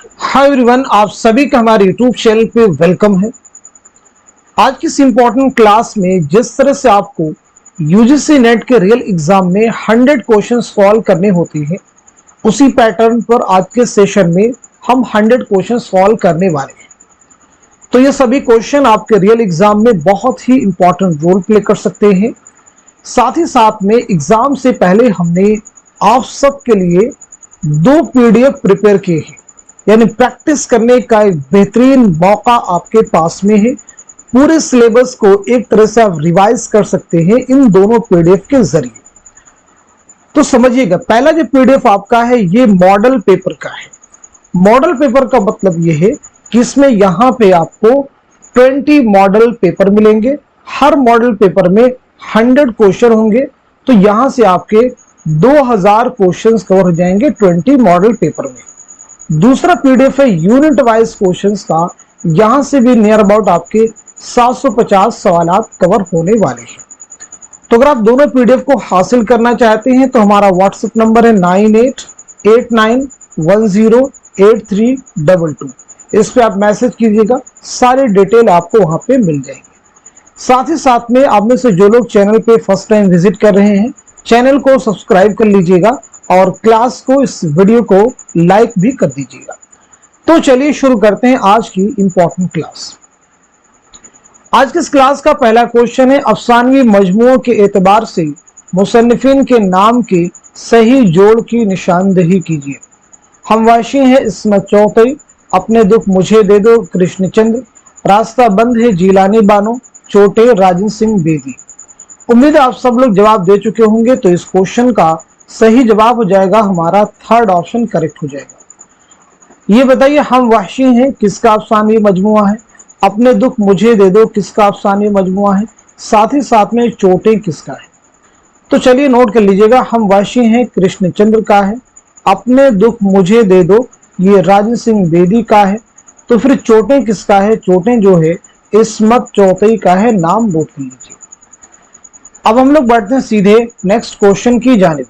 Hi everyone, आप सभी का हमारे यूट्यूब चैनल पे वेलकम है। आज की इस इम्पोर्टेंट क्लास में जिस तरह से आपको यूजीसी नेट के रियल एग्जाम में 100 क्वेश्चन सॉल्व करने होते हैं, उसी पैटर्न पर आज के सेशन में हम 100 क्वेश्चन सॉल्व करने वाले हैं। तो ये सभी क्वेश्चन आपके रियल एग्जाम में बहुत ही इंपॉर्टेंट रोल प्ले कर सकते हैं। साथ ही साथ में एग्जाम से पहले हमने आप सबके लिए 2 पीडीएफ प्रिपेयर किए हैं, यानी प्रैक्टिस करने का एक बेहतरीन मौका आपके पास में है। पूरे सिलेबस को एक तरह से आप रिवाइज कर सकते हैं इन दोनों पीडीएफ के जरिए। तो समझिएगा, पहला जो पीडीएफ आपका है ये मॉडल पेपर का है। मॉडल पेपर का मतलब ये है कि इसमें यहाँ पे आपको 20 मॉडल पेपर मिलेंगे। हर मॉडल पेपर में 100 क्वेश्चन होंगे, तो यहाँ से आपके 2000 क्वेश्चन कवर हो जाएंगे 20 मॉडल पेपर में। दूसरा पीडीएफ है यूनिट वाइज क्वेश्चंस का। यहां से भी नियर अबाउट आपके 750 सवाल कवर होने वाले हैं। तो अगर आप दोनों पीडीएफ को हासिल करना चाहते हैं तो हमारा व्हाट्सएप नंबर है 9889108322। इस पे आप मैसेज कीजिएगा, सारे डिटेल आपको वहां पे मिल जाएंगे। साथ ही साथ में आप में से जो लोग चैनल पे फर्स्ट टाइम विजिट कर रहे हैं, चैनल को सब्सक्राइब कर लीजिएगा और क्लास को, इस वीडियो को लाइक भी कर दीजिएगा। तो चलिए शुरू करते हैं आज की इंपॉर्टेंट क्लास। आज की इस क्लास का पहला क्वेश्चन है, अफसानवी मजमूओं के एतबार से मुसन्निफिन के नाम के सही जोड़ की निशानदेही कीजिए। हमवाशी है इस्मत चौथई, अपने दुख मुझे दे दो कृष्णचंद्र, रास्ता बंद है जीलानी बानो, चोटे राजन सिंह बेदी। उम्मीद है आप सब लोग जवाब दे चुके होंगे। तो इस क्वेश्चन का सही जवाब हो जाएगा हमारा थर्ड ऑप्शन करेक्ट हो जाएगा। ये बताइए, हम वहशी हैं किसका अफसानवी मजमुआ है, अपने दुख मुझे दे दो किसका अफसानवी मजमुआ है, साथ ही साथ में चोटें किसका है। तो चलिए नोट कर लीजिएगा, हम वहशी हैं कृष्णचंद्र का है, अपने दुख मुझे दे दो ये राजन सिंह बेदी का है। तो फिर चोटें किसका है, चोटें जो है इस्मत चौथई का है। नाम नोट कर लीजिए। अब हम लोग बढ़ते हैं सीधे नेक्स्ट क्वेश्चन की जानिब।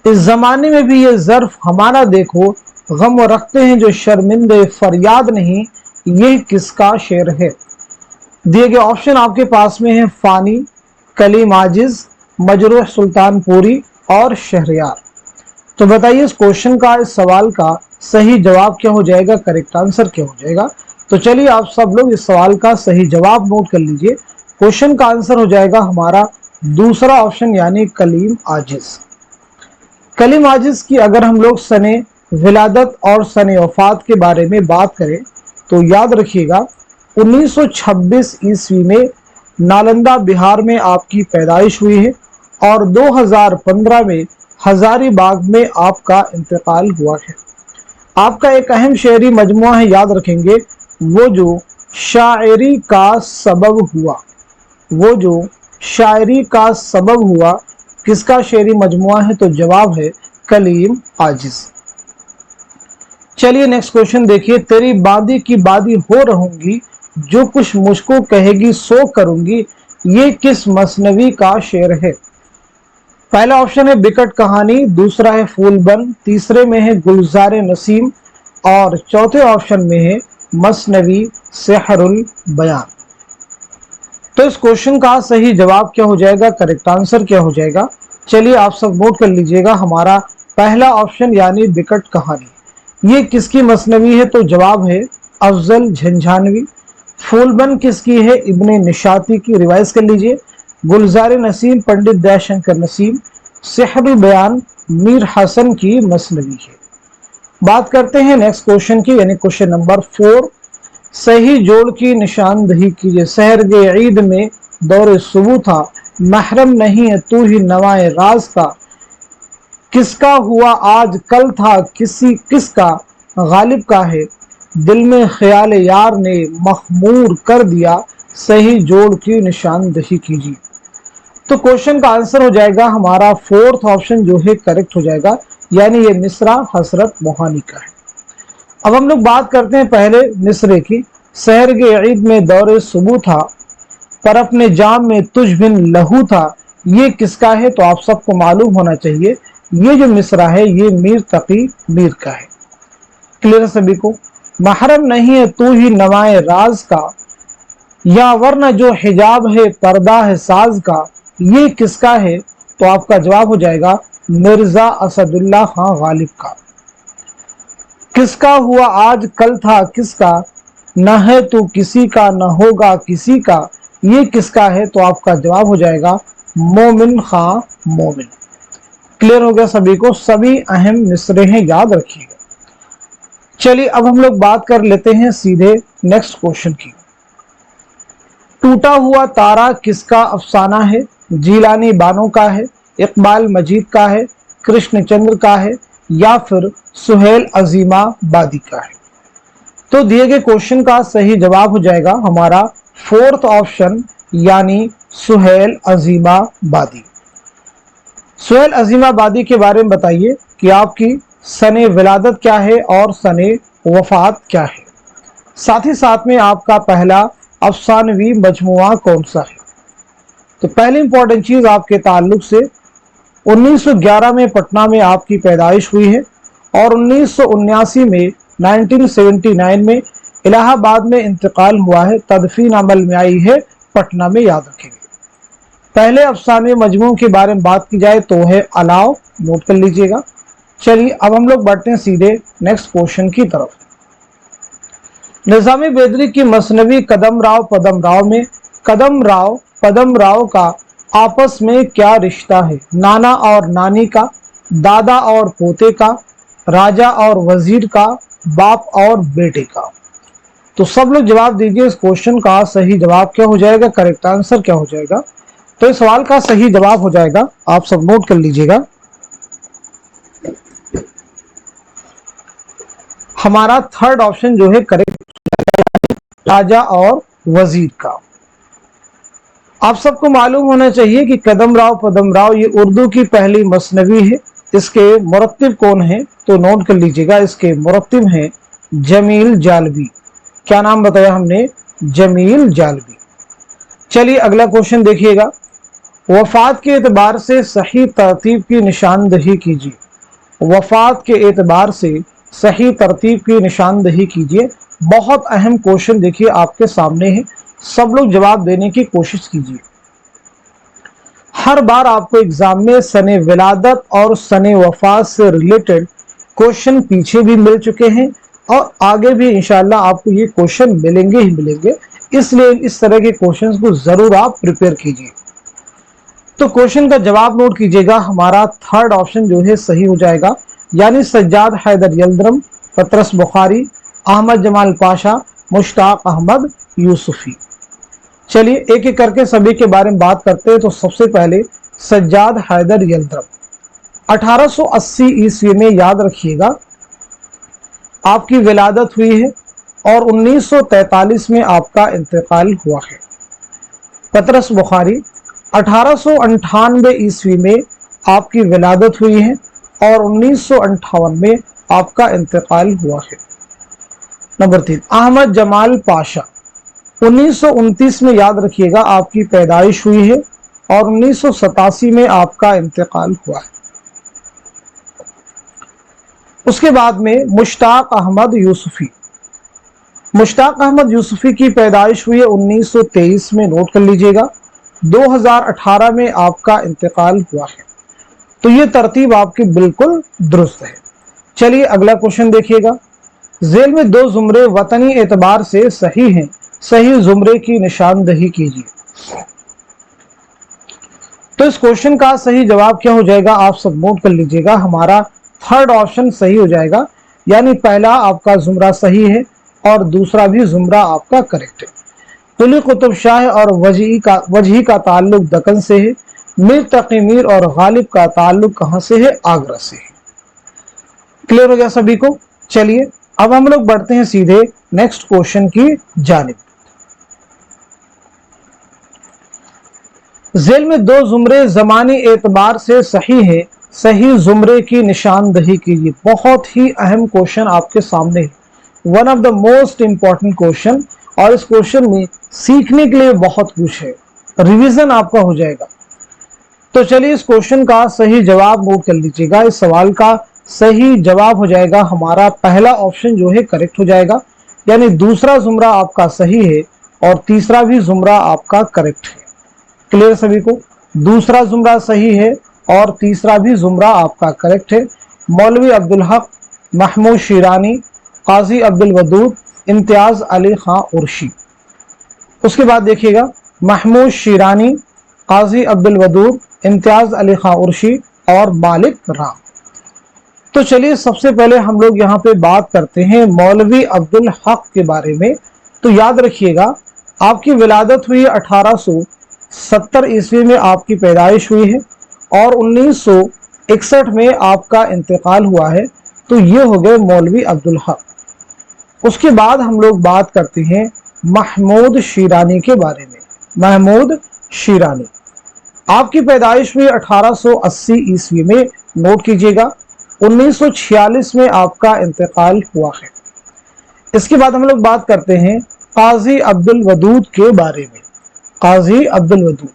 इस जमाने में भी ये ज़र्फ हमारा देखो, गम रखते हैं जो शर्मिंदे फरियाद नहीं, ये किसका शेर है। दिए गए ऑप्शन आपके पास में है फानी, कलीम आजिज, मजरूह सुल्तानपुरी और शहरयार। तो बताइए इस क्वेश्चन का, इस सवाल का सही जवाब क्या हो जाएगा, करेक्ट आंसर क्या हो जाएगा। तो चलिए आप सब लोग इस सवाल का सही जवाब नोट कर लीजिए। क्वेश्चन का आंसर हो जाएगा हमारा दूसरा ऑप्शन, यानी कलीम आजिज। कलीम आजिज की अगर हम लोग सने विलादत और सने वफात के बारे में बात करें तो याद रखिएगा 1926 ईस्वी में नालंदा बिहार में आपकी पैदाइश हुई है और 2015 में हजारीबाग में आपका इंतकाल हुआ है। आपका एक अहम शेरी मजमुआ है, याद रखेंगे, वो जो शायरी का सबब हुआ, वो जो शायरी का सबब हुआ किसका शेरी मजमुआ है। तो जवाब है कलीम आजिज। चलिए नेक्स्ट क्वेश्चन देखिए, तेरी बादी की बादी हो रहूंगी, जो कुछ मुझको कहेगी सो करूंगी, ये किस मसनवी का शेर है। पहला ऑप्शन है बिकट कहानी, दूसरा है फूलबन, तीसरे में है गुलजार नसीम और चौथे ऑप्शन में है मसनवी सेहरुल बयान। तो इस क्वेश्चन का सही जवाब क्या हो जाएगा, करेक्ट आंसर क्या हो जाएगा। चलिए आप सब नोट कर लीजिएगा, हमारा पहला ऑप्शन यानी बिकट कहानी ये किसकी मसनवी है। तो जवाब है अफजल झंझानवी। फूलबन किसकी है, इब्ने निशाती की, रिवाइज कर लीजिए। गुलजार नसीम पंडित दयाशंकर नसीम, सेहरुल बयान मीर हसन की मसनवी है। बात करते हैं नेक्स्ट क्वेश्चन की, यानी क्वेश्चन नंबर 4। सही जोड़ की निशानदेही कीजिए। सहर गे ईद में दौरे सुबह था, महरम नहीं है तू ही नवाए राज का, किसका हुआ आज कल था किसका गालिब का है, दिल में ख्याल यार ने मखमूर कर दिया, सही जोड़ की निशानदेही कीजिए। तो क्वेश्चन का आंसर हो जाएगा हमारा फोर्थ ऑप्शन जो है करेक्ट हो जाएगा, यानी ये मिसरा हसरत मोहानी का है। अब हम लोग बात करते हैं पहले मिसरे की। शहर के ईद में दौरे सुबह था, पर अपने जाम में तुझ बिन लहू था, ये किसका है। तो आप सबको मालूम होना चाहिए ये जो मिसरा है ये मीर तकी मीर का है। क्लियर सभी को? महरम नहीं है तू ही नवाए राज का, या वरना जो हिजाब है पर्दा है साज का, ये किसका है? तो आपका जवाब हो जाएगा मिर्जा असदुल्ला खां गालिब का। किसका हुआ आज कल था किसका, न है तू किसी का न होगा किसी का, ये किसका है? तो आपका जवाब हो जाएगा मोमिन खां मोमिन। क्लियर हो गया सभी को? सभी अहम मिसरे हैं, याद रखिएगा। चलिए अब हम लोग बात कर लेते हैं सीधे नेक्स्ट क्वेश्चन की। टूटा हुआ तारा किसका अफसाना है? जीलानी बानो का है, इकबाल मजीद का है, कृष्णचंद्र का है, या फिर सुहेल अजीमाबादी का है? तो दिए गए क्वेश्चन का सही जवाब हो जाएगा हमारा फोर्थ ऑप्शन, यानी सुहेल अजीमाबादी। सुहेल अजीमाबादी के बारे में बताइए कि आपकी सने विलादत क्या है और सने वफात क्या है। साथ ही साथ में आपका पहला अफसानवी मजमुआ कौन सा है। तो पहली इंपॉर्टेंट चीज आपके ताल्लुक से 1911 में पटना में आपकी पैदाइश हुई है और 1979 में 1979 में इलाहाबाद में इंतकाल हुआ है। तदफीन अमल में आई है पटना में, याद रखेंगे। पहले अफसाने मजमू के बारे में बात की जाए तो है अलाव, नोट कर लीजिएगा। चलिए अब हम लोग बढ़ते हैं सीधे नेक्स्ट क्वेश्चन की तरफ। निजामी बेदरी की मसनवी कदम राव पदम राव में कदम राव पदम राव का आपस में क्या रिश्ता है? नाना और नानी का, दादा और पोते का, राजा और वजीर का, बाप और बेटे का। तो सब लोग जवाब दीजिए, इस क्वेश्चन का सही जवाब क्या हो जाएगा, करेक्ट आंसर क्या हो जाएगा। तो इस सवाल का सही जवाब हो जाएगा, आप सब नोट कर लीजिएगा, हमारा थर्ड ऑप्शन जो है करेक्ट, राजा और वजीर का। आप सबको मालूम होना चाहिए कि कदम राव पदम राव ये उर्दू की पहली मसनवी है। इसके मुरत्तिब कौन है? तो नोट कर लीजिएगा, इसके मुरत्तिब हैं जमील जालबी। क्या नाम बताया हमने? जमील जालबी। चलिए अगला क्वेश्चन देखिएगा। वफात के एतबार से सही तरतीब की निशानदही कीजिए। वफात के एतबार से सही तरतीब की निशानदही कीजिए। बहुत अहम क्वेश्चन देखिए आपके सामने है, सब लोग जवाब देने की कोशिश कीजिए। हर बार आपको एग्जाम में सने विलादत और सने वफात से रिलेटेड क्वेश्चन पीछे भी मिल चुके हैं और आगे भी इंशाल्लाह आपको ये क्वेश्चन मिलेंगे ही मिलेंगे, इसलिए इस तरह के क्वेश्चंस को जरूर आप प्रिपेयर कीजिए। तो क्वेश्चन का जवाब नोट कीजिएगा, हमारा थर्ड ऑप्शन जो है सही हो जाएगा, यानी सज्जाद हैदर यल्दरम, पतरस बुखारी, अहमद जमाल पाशा, मुश्ताक अहमद यूसुफी। चलिए एक एक करके सभी के बारे में बात करते हैं। तो सबसे पहले सज्जाद हैदर यल्दरम 1880 ईस्वी में, याद रखिएगा, आपकी विलादत हुई है और 1943 में आपका इंतकाल हुआ है। पतरस बुखारी 1898 ईस्वी में आपकी विलादत हुई है और 1958 में आपका इंतकाल हुआ है। नंबर 3 अहमद जमाल पाशा 1929 में, याद रखिएगा, आपकी पैदाइश हुई है और 1987 में आपका इंतकाल हुआ है। उसके बाद में मुश्ताक अहमद यूसुफी। मुश्ताक अहमद यूसुफी की पैदाइश हुई है 1923 में, नोट कर लीजिएगा। 2018 में आपका इंतकाल हुआ है। तो ये तरतीब आपकी बिल्कुल दुरुस्त है। चलिए अगला क्वेश्चन देखिएगा। झेल में दो जुमरे वतनी एतबार से सही हैं, सही जुमरे की निशानदही कीजिए। तो इस क्वेश्चन का सही जवाब क्या हो जाएगा, आप सब नोट कर लीजिएगा, हमारा थर्ड ऑप्शन सही हो जाएगा, यानी पहला आपका जुमरा सही है और दूसरा भी जुमरा आपका करेक्ट है। कुली कुतुब शाह और वजही का ताल्लुक दक्कन से है। मीर तकी मीर और गालिब का ताल्लुक कहां से है? आगरा से है। क्लियर हो गया सभी को? चलिए अब हम लोग बढ़ते हैं सीधे नेक्स्ट क्वेश्चन की जानिब। झेल में दो जुमरे जमानी एतबार से सही है, सही जुमरे की निशानदही कीजिए। बहुत ही अहम क्वेश्चन आपके सामने है, one of the most important question, और इस क्वेश्चन में सीखने के लिए बहुत कुछ है, रिवीजन आपका हो जाएगा। तो चलिए इस क्वेश्चन का सही जवाब नोट कर लीजिएगा। इस सवाल का सही जवाब हो जाएगा हमारा पहला ऑप्शन जो है करेक्ट हो जाएगा, यानी दूसरा जुमरा आपका सही है और तीसरा भी जुमरा आपका करेक्ट है। क्लियर सभी को? दूसरा जुमरा सही है और तीसरा भी जुमरा आपका करेक्ट है। मौलवी अब्दुल हक, महमूद शिरानी, काजी अब्दुल वदूद, इम्तियाज अली खां उर्शी। उसके बाद देखिएगा महमूद शिरानी, काजी अब्दुल वदूद, इम्तियाज अली खां उर्शी और मालिक राम। तो चलिए सबसे पहले हम लोग यहाँ पे बात करते हैं मौलवी अब्दुल हक के बारे में। तो याद रखिएगा आपकी विलादत हुई 1870 ईस्वी में आपकी पैदाइश हुई है और 1961 में आपका इंतकाल हुआ है। तो ये हो गए मौलवी अब्दुल हक। उसके बाद हम लोग बात करते हैं महमूद शिरानी के बारे में। महमूद शिरानी आपकी पैदाइश हुई 1880 ईस्वी में, नोट कीजिएगा। 1946 में आपका इंतकाल हुआ है। इसके बाद हम लोग बात करते हैं काजी अब्दुल वदूद के बारे में। काजी अब्दुल वदूद,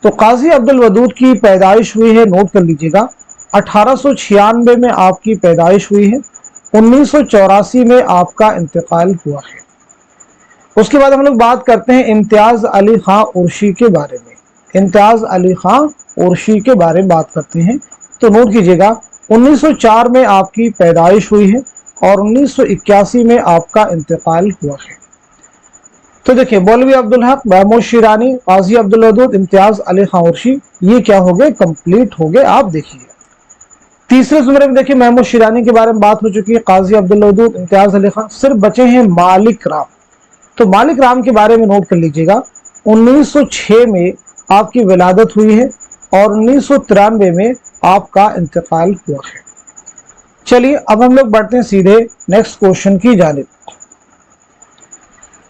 तो काजी अब्दुल वदूद की पैदाइश हुई है, नोट कर लीजिएगा, 1896 में आपकी पैदाइश हुई है, 1984 में आपका इंतकाल हुआ है। उसके बाद हम लोग बात करते हैं इम्तियाज अली खां उर्शी के बारे में। इम्तियाज अली खां उर्शी के बारे में बात करते हैं, तो नोट कीजिएगा 1904 में आपकी पैदाइश हुई है और 1981 में आपका इंतकाल हुआ है। तो देखिए मौलवी अब्दुल हक, महमूद शिरानी, काजी अब्दुल वदूद, इम्तियाज अली खां उर्शी, ये क्या हो गए? कंप्लीट हो गए। आप देखिए तीसरे जुमरे में देखिए महमूद शिरानी के बारे में बात हो चुकी है, काजी अब्दुल वदूद, इम्तियाज अली खां, सिर्फ बचे हैं मालिक राम। तो मालिक राम के बारे में नोट कर लीजिएगा 1906 में आपकी विलादत हुई है और 1993 में आपका इंतकाल हुआ है। चलिए अब हम लोग बढ़ते हैं सीधे नेक्स्ट क्वेश्चन की जानिब।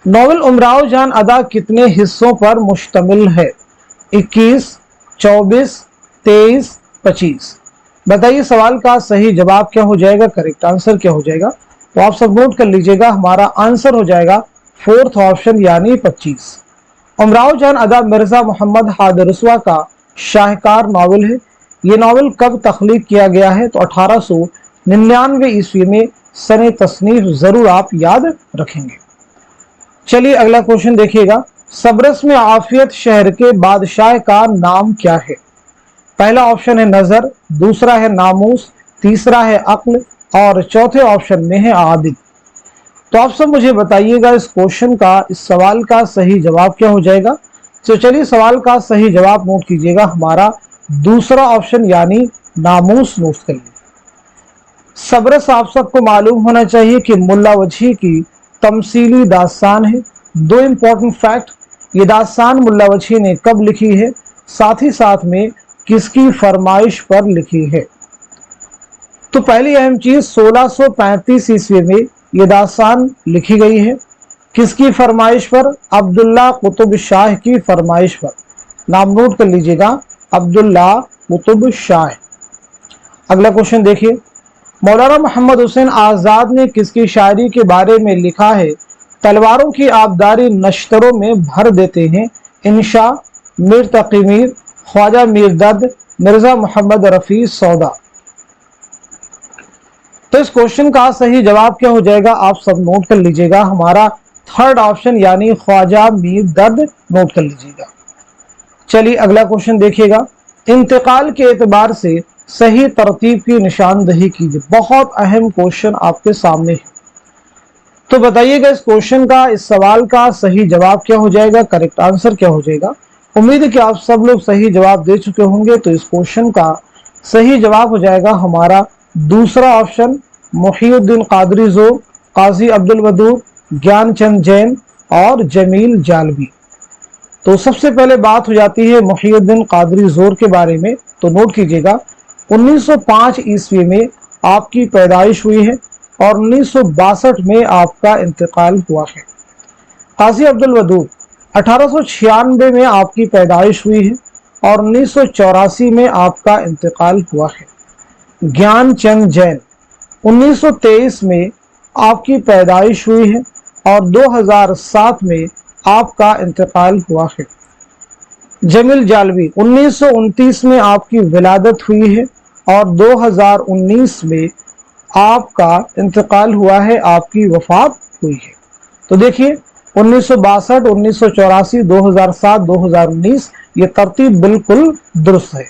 नॉवेल उमराव जान अदा कितने हिस्सों पर मुश्तमिल है? 21, 24, 23, 25। बताइए सवाल का सही जवाब क्या हो जाएगा, करेक्ट आंसर क्या हो जाएगा? तो आप सब नोट कर लीजिएगा, हमारा आंसर हो जाएगा फोर्थ ऑप्शन यानी 25। उमराव जान अदा मिर्जा मोहम्मद हायदर रसवा का शाहकार नावल है। ये नावल कब तख्लीक किया गया है? तो 1899 ईस्वी में सने तसनीफ जरूर आप याद रखेंगे। चलिए अगला क्वेश्चन देखिएगा, सब्रस में आफियत शहर के बादशाह का नाम क्या है? पहला ऑप्शन है नजर, दूसरा है नामूस, तीसरा है अक्ल और चौथे ऑप्शन में है आबिद। तो आप सब मुझे बताइएगा इस क्वेश्चन का, इस सवाल का सही जवाब क्या हो जाएगा? तो चलिए सवाल का सही जवाब नोट कीजिएगा, हमारा दूसरा ऑप्शन यानी नामूस नोट कर लीजिए। सब्रस आप सबको मालूम होना चाहिए कि मुल्ला वजही की तमसीली दास्तान है। दो इंपॉर्टेंट फैक्ट, ये दास्तान मुल्ला वजही ने कब लिखी है, साथ ही साथ में किसकी फरमाइश पर लिखी है? तो पहली अहम चीज 1635 ईस्वी में ये दास्तान लिखी गई है। किसकी फरमाइश पर? अब्दुल्ला कुतुब शाह की फरमाइश पर। नाम नोट कर लीजिएगा, अब्दुल्ला कुतुब शाह। अगला क्वेश्चन देखिए, मौलाना मोहम्मद हुसैन आजाद ने किसकी शायरी के बारे में लिखा है? तलवारों की आबदारी नश्तरों में भर देते हैं इंशा, मीर तकी मीर, ख्वाजा मीर दर्द, मिर्जा मोहम्मद रफी सौदा। तो इस क्वेश्चन का सही जवाब क्या हो जाएगा? आप सब नोट कर लीजिएगा, हमारा थर्ड ऑप्शन यानी ख्वाजा मीर दर्द नोट कर लीजिएगा। चलिए अगला क्वेश्चन देखिएगा, इंतकाल के एतबार से सही तरतीब की निशानदही कीजिए। बहुत अहम क्वेश्चन आपके सामने है, तो बताइएगा इस क्वेश्चन का, इस सवाल का सही जवाब क्या हो जाएगा, करेक्ट आंसर क्या हो जाएगा? उम्मीद है कि आप सब लोग सही जवाब दे चुके होंगे। तो इस क्वेश्चन का सही जवाब हो जाएगा हमारा दूसरा ऑप्शन मुहिउद्दीन कादरी ज़ोर, काजी अब्दुल वदूद, ज्ञानचंद जैन और जमील जालवी। तो सबसे पहले बात हो जाती है मुहिउद्दीन कादरी ज़ोर के बारे में। तो नोट कीजिएगा 1905 ईस्वी में आपकी पैदाइश हुई है और 1962 में आपका इंतकाल हुआ है। काजी अब्दुल वदूद 1896 में आपकी पैदाइश हुई है और 1984 में आपका इंतकाल हुआ है। ज्ञानचंद जैन 1923 में आपकी पैदाइश हुई है और 2007 में आपका इंतकाल हुआ है। जमील जालवी 1929 में आपकी विलादत हुई है और 2019 में आपका इंतकाल हुआ है, आपकी वफात हुई है। तो देखिए 1962, 1984, 2007, 2019 ये तरतीब बिल्कुल दुरुस्त है।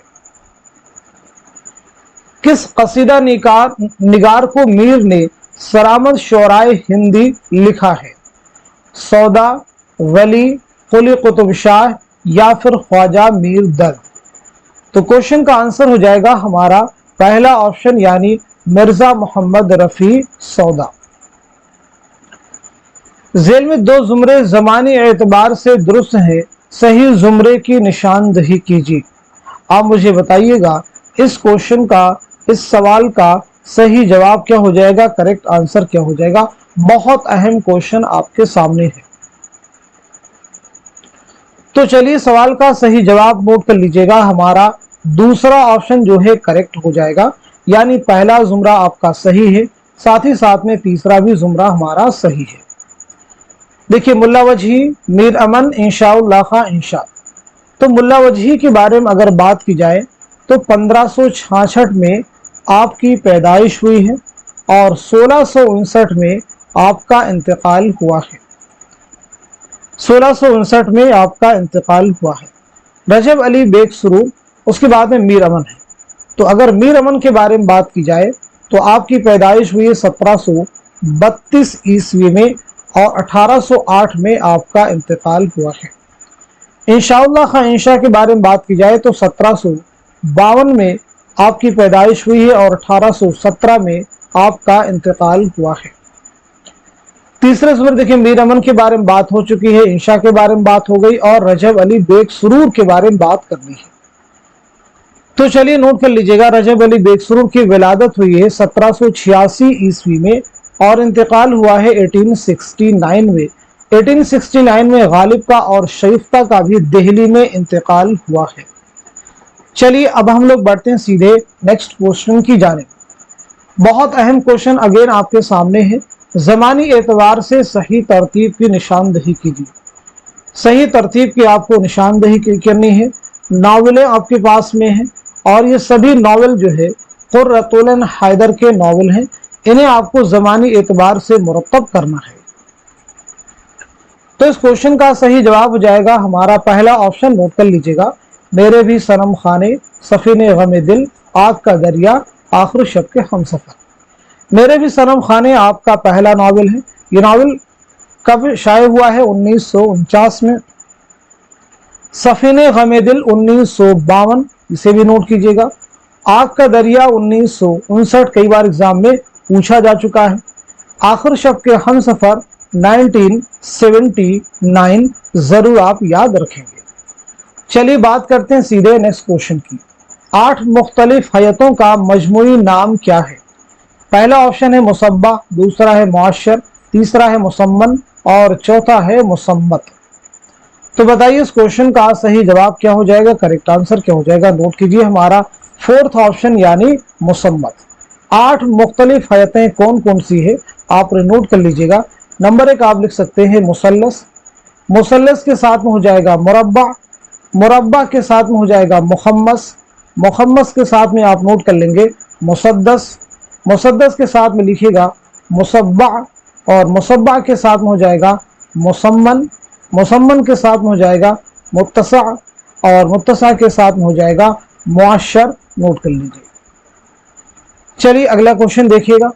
किस कसीदा निगार को मीर ने सरामद शोराए हिंदी लिखा है? सौदा, वली, कुली कुतुब शाह या फिर ख्वाजा मीर दर्द? तो क्वेश्चन का आंसर हो जाएगा हमारा पहला ऑप्शन यानी मिर्जा मोहम्मद रफी सौदा। झेल में दो जुमरे ज़मानी एतबार से दुरुस्त हैं, सही जुमरे की निशानदही कीजिए। आप मुझे बताइएगा इस क्वेश्चन का, इस सवाल का सही जवाब क्या हो जाएगा, करेक्ट आंसर क्या हो जाएगा। बहुत अहम क्वेश्चन आपके सामने है। तो चलिए सवाल का सही जवाब नोट कर लीजिएगा। हमारा दूसरा ऑप्शन जो है करेक्ट हो जाएगा, यानी पहला जुमरा आपका सही है, साथ ही साथ में तीसरा भी जुमरा हमारा सही है। देखिए मुल्ला वजही, मीर अमन, इंशाउल्लाह खां इंशा। तो मुल्ला वजही के बारे में अगर बात की जाए तो 1566 में आपकी पैदाइश हुई है और 1659 में आपका इंतकाल हुआ है। 1659 में आपका इंतकाल हुआ है। रजब अली बेग सुरूर, उसके बाद में मीर अमन है। तो अगर मीर अमन के बारे में बात की जाए तो आपकी पैदाइश हुई है 1732 ईस्वी में और 1808 में आपका इंतकाल हुआ है। इंशाअल्लाह खां इंशा के बारे में बात की जाए तो 1752 में आपकी पैदाइश हुई है और 1817 में आपका इंतकाल हुआ है। तीसरे जुमरे देखिए मीर अमन के बारे में बात हो चुकी है, इंशा के बारे में बात हो गई और रजब अली बेग सुरूर के बारे में बात करनी है। तो चलिए नोट कर लीजिएगा, रजब अली बेग सुरूर की विलादत हुई है 1786 ईस्वी में और इंतकाल हुआ है 1869 में। 1869 में गालिब का और शरीफ्ता का भी दिल्ली में इंतकाल हुआ है। चलिए अब हम लोग बढ़ते हैं सीधे नेक्स्ट क्वेश्चन की जानिब। बहुत अहम क्वेश्चन अगेन आपके सामने है। ज़मानी एतबार से सही तरतीब की निशानदही कीजिए। सही तरतीब की आपको निशानदही करनी है। नावलें आपके पास में हैं और ये सभी नावल जो है कुर्रतुल हैदर के नावल हैं। इन्हें आपको ज़मानी एतबार से मुरतब करना है। तो इस क्वेश्चन का सही जवाब हो जाएगा हमारा पहला ऑप्शन, नोट कर लीजिएगा, मेरे भी सनम खाने, सफीने गमे दिल, आग का दरिया, आखिर शब के हमसफर। मेरे भी सनम खाने आपका पहला नावल है। ये नावल कब शाये हुआ है? 1949 में। सफीने गमे दिल 1952, इसे भी नोट कीजिएगा। आग का दरिया 1959, कई बार एग्जाम में पूछा जा चुका है। आखिर शब के हमसफर 1979, जरूर आप याद रखेंगे। चलिए बात करते हैं सीधे नेक्स्ट क्वेश्चन की। 8 मुख्तलिफ हयतों का मजमूई नाम क्या है? पहला ऑप्शन है मुसब्बा, दूसरा है मुअश्शर, तीसरा है मुसम्मन और चौथा है मुसम्मत। तो बताइए इस क्वेश्चन का सही जवाब क्या हो जाएगा, करेक्ट आंसर क्या हो जाएगा। नोट कीजिए हमारा फोर्थ ऑप्शन यानी मुसम्मत। 8 मुख्तलिफ हयतें कौन कौन सी है आपने नोट कर लीजिएगा। नंबर 1 आप लिख सकते हैं मुसल्लस, मुसल्लस के साथ में हो जाएगा मुरब्बा, मुरब्बा के साथ में हो जाएगा मुखम्मस, मुखम्मस के साथ में आप नोट कर लेंगे मुसद्दस, मुसद्दस के साथ में लिखिएगा मुसब्बा और मुसब्बा के साथ में हो जाएगा मुसम्मन, मुसम्मन के साथ में हो जाएगा मुत्तसा और मुत्तसा के साथ में हो जाएगा मुअश्शर। नोट कर लीजिए। चलिए अगला क्वेश्चन देखिएगा।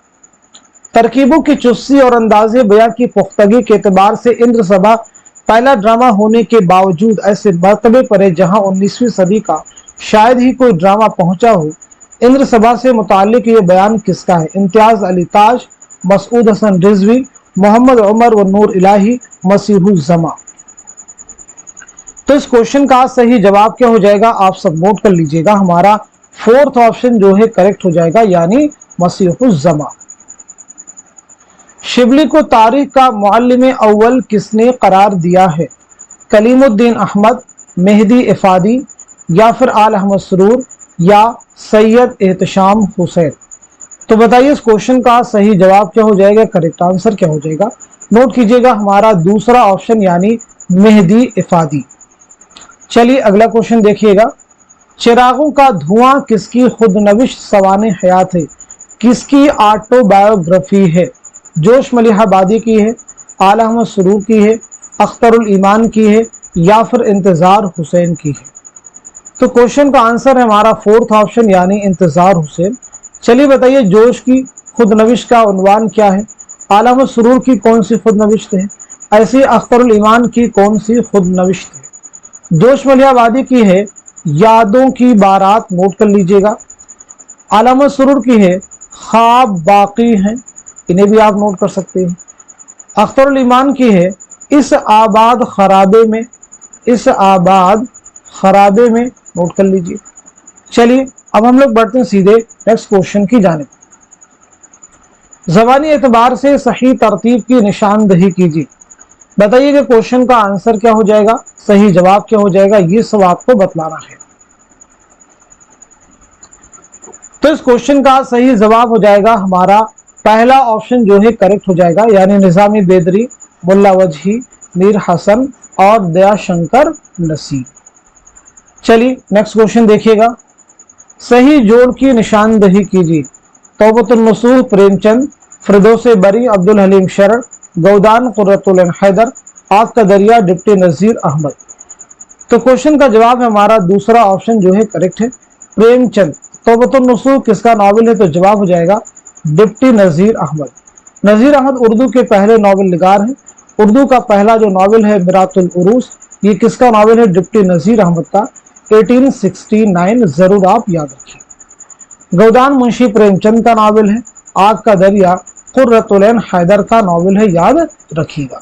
तरकीबों की चुस्ती और अंदाजे बयां की पुख्तगी के एतबार से इंद्र सभा पहला ड्रामा होने के बावजूद ऐसे मर्तबे पर है जहां 19वीं सदी का शायद ही कोई ड्रामा पहुंचा हो। इंद्र सभा से मुताल्लिक ये बयान किसका है? इम्तियाज अली ताज, मसूद हसन रिजवी, मोहम्मद उमर व नूर इलाही, मसीहुज़्ज़मा। तो इस क्वेश्चन का सही जवाब क्या हो जाएगा आप सब नोट कर लीजिएगा। हमारा फोर्थ ऑप्शन जो है करेक्ट हो जाएगा यानी मसीहुज़्ज़मा। शिबली को तारीख का मुअल्लिम अव्वल किसने करार दिया है? कलीमुद्दीन अहमद, मेहदी इफादी या फिर आल अहमद सरूर या सैयद एहतशाम हुसैन। तो बताइए इस क्वेश्चन का सही जवाब क्या हो जाएगा, करेक्ट आंसर क्या हो जाएगा। नोट कीजिएगा हमारा दूसरा ऑप्शन यानी मेहदी इफादी। चलिए अगला क्वेश्चन देखिएगा। चिरागों का धुआं किसकी खुदनविश सवाने हयात है, किसकी ऑटोबायोग्राफी है? जोश मलिहाबादी की है, आला अहमद सुरूर की है, अख्तरुल ईमान की है, या फिर इंतजार हुसैन की है? तो क्वेश्चन का आंसर है हमारा फोर्थ ऑप्शन यानी इंतजार हुसैन। चलिए बताइए जोश की खुदनविश का उन्वान क्या है? आला अहमद सुरूर की कौन सी खुदनविश्त है? ऐसी अख्तरुल ईमान की कौन सी खुदनविश्त है? जोश मलिहाबादी की है यादों की बारात, नोट कर लीजिएगा। आला अहमद सुरूर की है ख्वाब बाकी हैं, इन्हें भी आप नोट कर सकते हैं। अख्तरुल ईमान की है इस आबाद खराबे में, इस आबाद खराबे में, नोट कर लीजिए। चलिए अब हम लोग बढ़ते हैं सीधे नेक्स्ट क्वेश्चन की जानिब। ज़बानी एतबार से सही तरतीब की निशानदही कीजिए। बताइए कि क्वेश्चन का आंसर क्या हो जाएगा, सही जवाब क्या हो जाएगा, ये सब आपको बतलाना है। तो इस क्वेश्चन का सही जवाब हो जाएगा हमारा पहला ऑप्शन जो है करेक्ट हो जाएगा, यानी निजामी बेदरी, मुल्ला वजही, मीर हसन और दयाशंकर नसीब। चलिए नेक्स्ट क्वेश्चन देखिएगा। सही जोड़ की निशानदही कीजिए। तौबतुन नसूह प्रेमचंद, फिरदौस बरी अब्दुल हलीम शरण, गौदान कुर्रतुल ऐन हैदर, आग का दरिया डिप्टी नज़ीर अहमद। तो क्वेश्चन का जवाब है हमारा दूसरा ऑप्शन जो है करेक्ट है, प्रेमचंद। तौबतुन नसूह किसका नावल है? तो जवाब हो जाएगा डिप्टी नज़ीर अहमद। नज़ीर अहमद उर्दू के पहले नावल निगार हैं। उर्दू का पहला जो नावल है मिरातुल उरूस, ये किसका नावल है? डिप्टी नज़ीर अहमद का, 1869, जरूर आप याद रखिए। गौदान मुंशी प्रेमचंद का नावल है। आग का दरिया कुर्रतुल ऐन हैदर का नावल है, याद रखिएगा।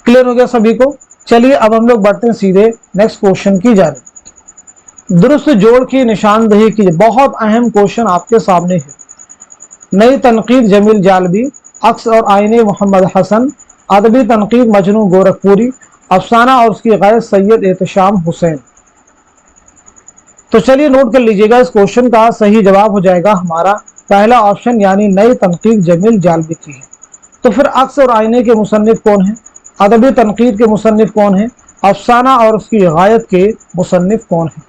क्लियर हो गया सभी को? चलिए अब हम लोग बढ़ते हैं सीधे नेक्स्ट क्वेश्चन की जानिब। दुरुस्त जोड़ की निशानदही की, बहुत अहम क्वेश्चन आपके सामने है। नई तनकीद जमील जालबी, अक्स और आईने मोहम्मद हसन, अदबी तनकीद मजनू गोरखपुरी, अफसाना और उसकी गैर सैयद एहतशाम हुसैन। तो चलिए नोट कर लीजिएगा, इस क्वेश्चन का सही जवाब हो जाएगा हमारा पहला ऑप्शन यानी नई तनकीद जमील जालबी की है। तो फिर अक्स और आईने के मुसन्निफ कौन है? अदबी तनकीद के मुसन्निफ कौन है? अफसाना और उसकी गायत के मुसन्निफ कौन है?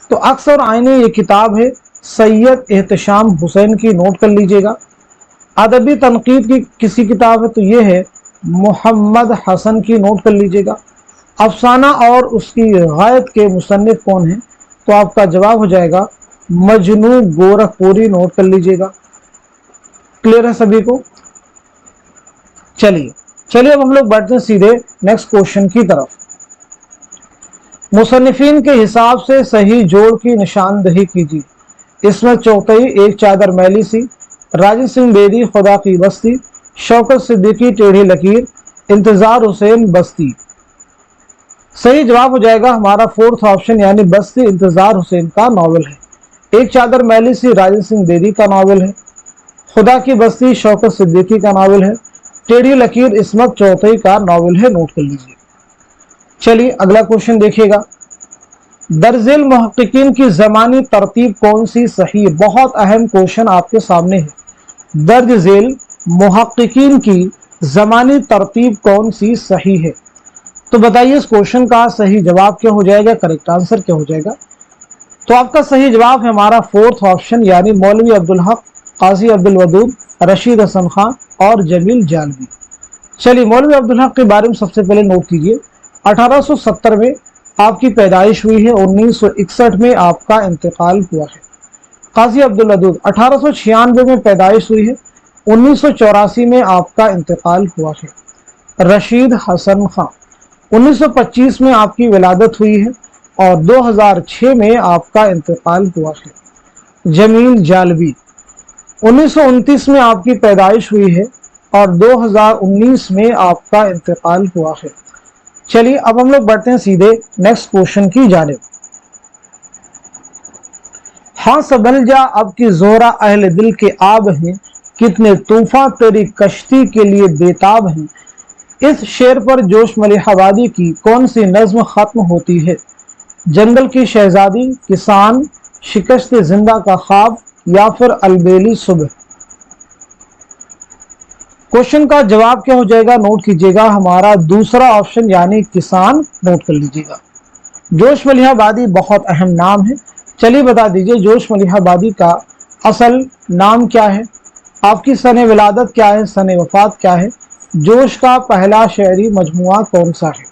तो अक्स और आईने ये किताब है सैयद एहतशाम हुसैन की, नोट कर लीजिएगा। अदबी तनकीद की किसी किताब है? तो ये है मोहम्मद हसन की, नोट कर लीजिएगा। अफसाना और उसकी गायत के मुसन्निफ कौन है? तो आपका जवाब हो जाएगा मजनू गोरखपुरी, नोट कर लीजिएगा। क्लियर है सभी को? चलिए अब हम लोग बढ़ते हैं सीधे नेक्स्ट क्वेश्चन की तरफ। मुसन्निफीन के हिसाब से सही जोड़ की निशानदही कीजिए। इसमें चौथई एक चादर मैली सी, राजेंद्र सिंह बेदी खुदा की बस्ती, शौकत सिद्दीकी टेढ़ी लकीर, इंतजार हुसैन बस्ती। सही जवाब हो जाएगा हमारा फोर्थ ऑप्शन यानी बस्ती इंतजार हुसैन का नावल है। एक चादर मैली सी राजेंद्र सिंह बेदी का नावल है। खुदा की बस्ती शौकत सिद्दीकी का नावल है। टेढ़ी लकीर इस्मत चौथई का नावल है, नोट कर लीजिए। चलिए अगला क्वेश्चन देखिएगा। दर्जेल मुहक्किकीन की ज़मानी तरतीब कौन सी सही? बहुत अहम क्वेश्चन आपके सामने है। दर्ज झेल मुहक्किकीन की ज़मानी तरतीब कौन सी सही है? तो बताइए इस क्वेश्चन का सही जवाब क्या हो जाएगा, करेक्ट आंसर क्या हो जाएगा? तो आपका सही जवाब है हमारा फोर्थ ऑप्शन यानी मौलवी अब्दुल हक, काजी अब्दुल वदूद, रशीद हसन खान और जमील जालबी। चलिए मौलवी अब्दुल हक के बारे में सबसे पहले नोट कीजिए। 1870 में आपकी पैदाइश हुई है, 1961 में आपका इंतकाल हुआ है। काजी अब्दुल वदूद 1896 में पैदाइश हुई है, 1984 में आपका इंतकाल हुआ है। रशीद हसन खान 1925 में आपकी विलादत हुई है और 2006 में आपका इंतकाल हुआ है। जमील जालबी 1929 में आपकी पैदाइश हुई है और 2019 में आपका इंतकाल हुआ है। चलिए अब हम लोग बढ़ते हैं सीधे नेक्स्ट क्वेश्चन की जानिब। हाँ संभल जा अब की जोहरा अहले दिल के आब हैं, कितने तूफान तेरी कश्ती के लिए बेताब हैं। इस शेर पर जोश मलिहाबादी की कौन सी नज्म खत्म होती है? जंगल की शहजादी, किसान, शिकस्त जिंदा का ख्वाब या फिर अलबेली सुबह। क्वेश्चन का जवाब क्या हो जाएगा, नोट कीजिएगा, हमारा दूसरा ऑप्शन यानी किसान, नोट कर लीजिएगा। जोश मलिहा आबादी बहुत अहम नाम है। चलिए बता दीजिए जोश मलिहा आबादी का असल नाम क्या है, आपकी सन विलादत क्या है, सन वफात क्या है, जोश का पहला शेरी मजमुआ कौन सा है।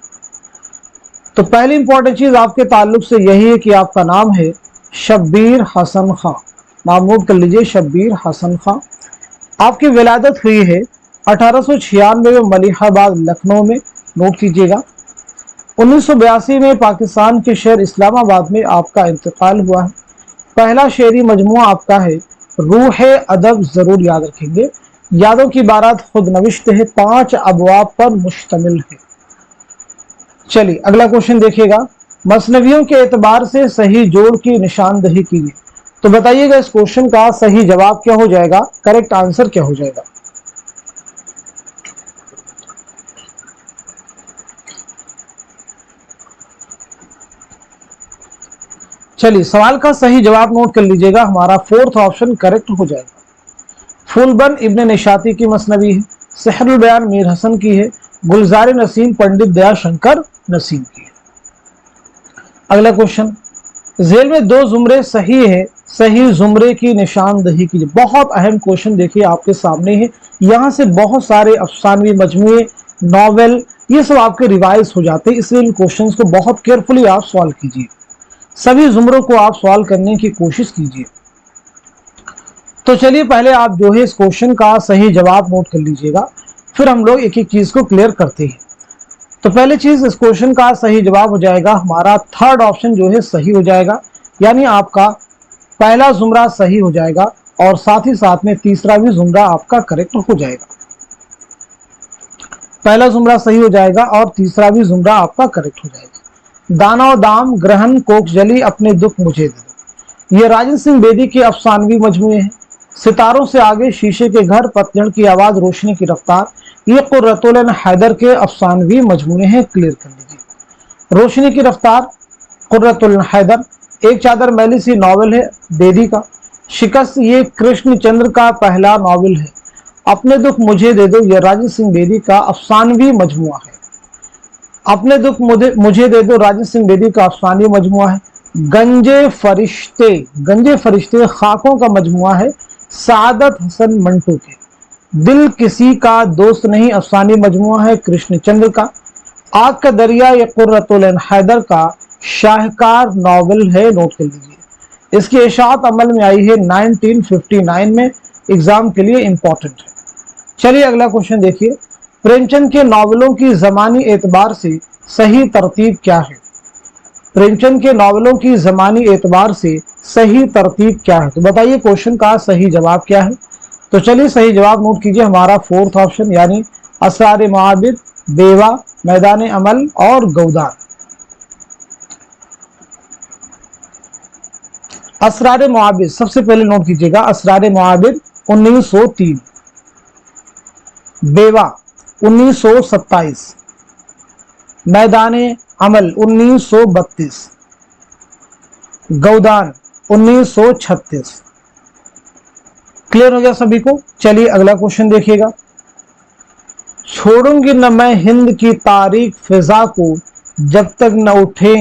तो पहली इंपॉर्टेंट चीज आपके ताल्लुक से यही है कि आपका नाम है शब्बीर हसन खां। नाम नोट कर लीजिए, शब्बीर हसन खां। आपकी विलादत हुई है 1896 में मलिहाबाद लखनऊ में, नोट कीजिएगा। 1982 में पाकिस्तान के शहर इस्लामाबाद में आपका इंतकाल हुआ है। पहला शेरी मजमुआ आपका है रूह अदब, जरूर याद रखेंगे। यादों की बारात खुद नविश्त है, 5 अबवाब पर मुश्तमिल है। चलिए अगला क्वेश्चन देखिएगा, मसनवियों के एतबार से सही जोड़ की निशानदही कीजिए। तो बताइएगा इस क्वेश्चन का सही जवाब क्या हो जाएगा, करेक्ट आंसर क्या हो जाएगा। चलिए सवाल का सही जवाब नोट कर लीजिएगा, हमारा फोर्थ ऑप्शन करेक्ट हो जाएगा। फूलबन इब्न निशाती की मसनवी है, सहरुल बयान मीर हसन की है, गुलजार नसीम पंडित दयाशंकर नसीम की है। अगला क्वेश्चन, जेल में 2 जुमरे सही है, सही जुमरे की निशानदही कीजिए। बहुत अहम क्वेश्चन देखिए आपके सामने है, यहां से बहुत सारे अफसानवी मजमुए, नॉवेल, ये सब आपके रिवाइज हो जाते हैं, इसलिए इन क्वेश्चंस को बहुत केयरफुली आप सॉल्व कीजिए, सभी जुमरों को आप सॉल्व करने की कोशिश कीजिए। तो चलिए पहले आप जो है इस क्वेश्चन का सही जवाब नोट कर लीजिएगा, फिर हम लोग एक एक चीज को क्लियर करते हैं। तो पहली चीज, इस क्वेश्चन का सही जवाब हो जाएगा हमारा थर्ड ऑप्शन जो है सही हो जाएगा, यानी आपका पहला जुमरा सही हो जाएगा और साथ ही साथ में तीसरा भी जुमरा आपका करेक्ट हो जाएगा। पहला जुमरा सही हो जाएगा और तीसरा भी जुमरा आपका करेक्ट हो जाएगा। दाना और दाम, ग्रहण, कोकजली, अपने दुख मुझे दे दो, ये राजन सिंह बेदी के अफसानवी मजमुए हैं। सितारों से आगे, शीशे के घर, पतझड़ की आवाज, रोशनी की रफ्तार, ये कुर्रतुल ऐन हैदर के अफसानवी मजमूए हैं, क्लियर कर लीजिए। रोशनी की रफ्तार, कुर्रतुल ऐन हैदर। एक चादर मैली सी नॉवल है बेदी का। शिकस्त, ये कृष्ण चंद्र का पहला नॉवल है। अपने दुख मुझे दे दो, ये राजन सिंह बेदी का अफसानवी मजमुआ है। अपने दुख मुझे दे दो राजन सिंह बेदी का अफसानवी मजमुआ है। गंजे फरिश्ते, गंजे फरिश्ते खाकों का मजमुआ है सादत हसन मंटू के। दिल किसी का दोस्त नहीं, अफसानी मजमुआ है कृष्णचंद्र का। आग का दरिया, ये कुर्रतुल ऐन हैदर का शाहकार नॉवल है, नोट कर लीजिए। इसकी इशाअत अमल में आई है 1959 में, एग्जाम के लिए इंपॉर्टेंट है। चलिए अगला क्वेश्चन देखिए, प्रेमचंद के नॉवलों की जमानी एतबार से सही तरतीब क्या है। प्रेमचंद के नॉवलों की जमानी एतबार से सही तरतीब क्या है। तो बताइए क्वेश्चन का सही जवाब क्या है। तो चलिए सही जवाब नोट कीजिए, हमारा फोर्थ ऑप्शन यानी असरार मुआबिद, बेवा, मैदान अमल और गौदान। असरार मुआबिद सबसे पहले नोट कीजिएगा, असरार मुआबिद 1903, बेवा 1927, मैदान अमल 1932, गौदान 1936। क्लियर हो गया सभी को। चलिए अगला क्वेश्चन देखिएगा, छोड़ूंगी न मैं हिंद की तारीख फिजा को, जब तक न उठे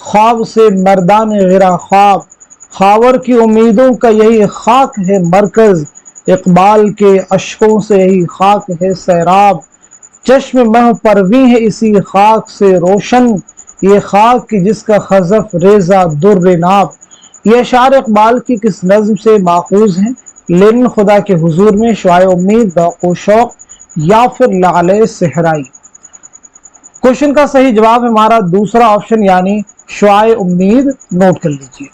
ख्वाब से मर्दान गिरा ख्वाब। खावर की उम्मीदों का यही खाक है मरकज, इकबाल के अशकों से यही खाक है सैराब। चश्म मह परवीं है इसी खाक से रोशन, ये खाक की जिसका खजफ रेजा दुर्र नाब। ये अशार इकबाल की किस नज्म से माखूज हैं, लेकिन खुदा के हुजूर में, शुआए उम्मीद, दौक़ो शौक या फिर लाले सहराई। क्वेश्चन का सही जवाब है हमारा दूसरा ऑप्शन यानी शुआए उम्मीद, नोट कर लीजिए।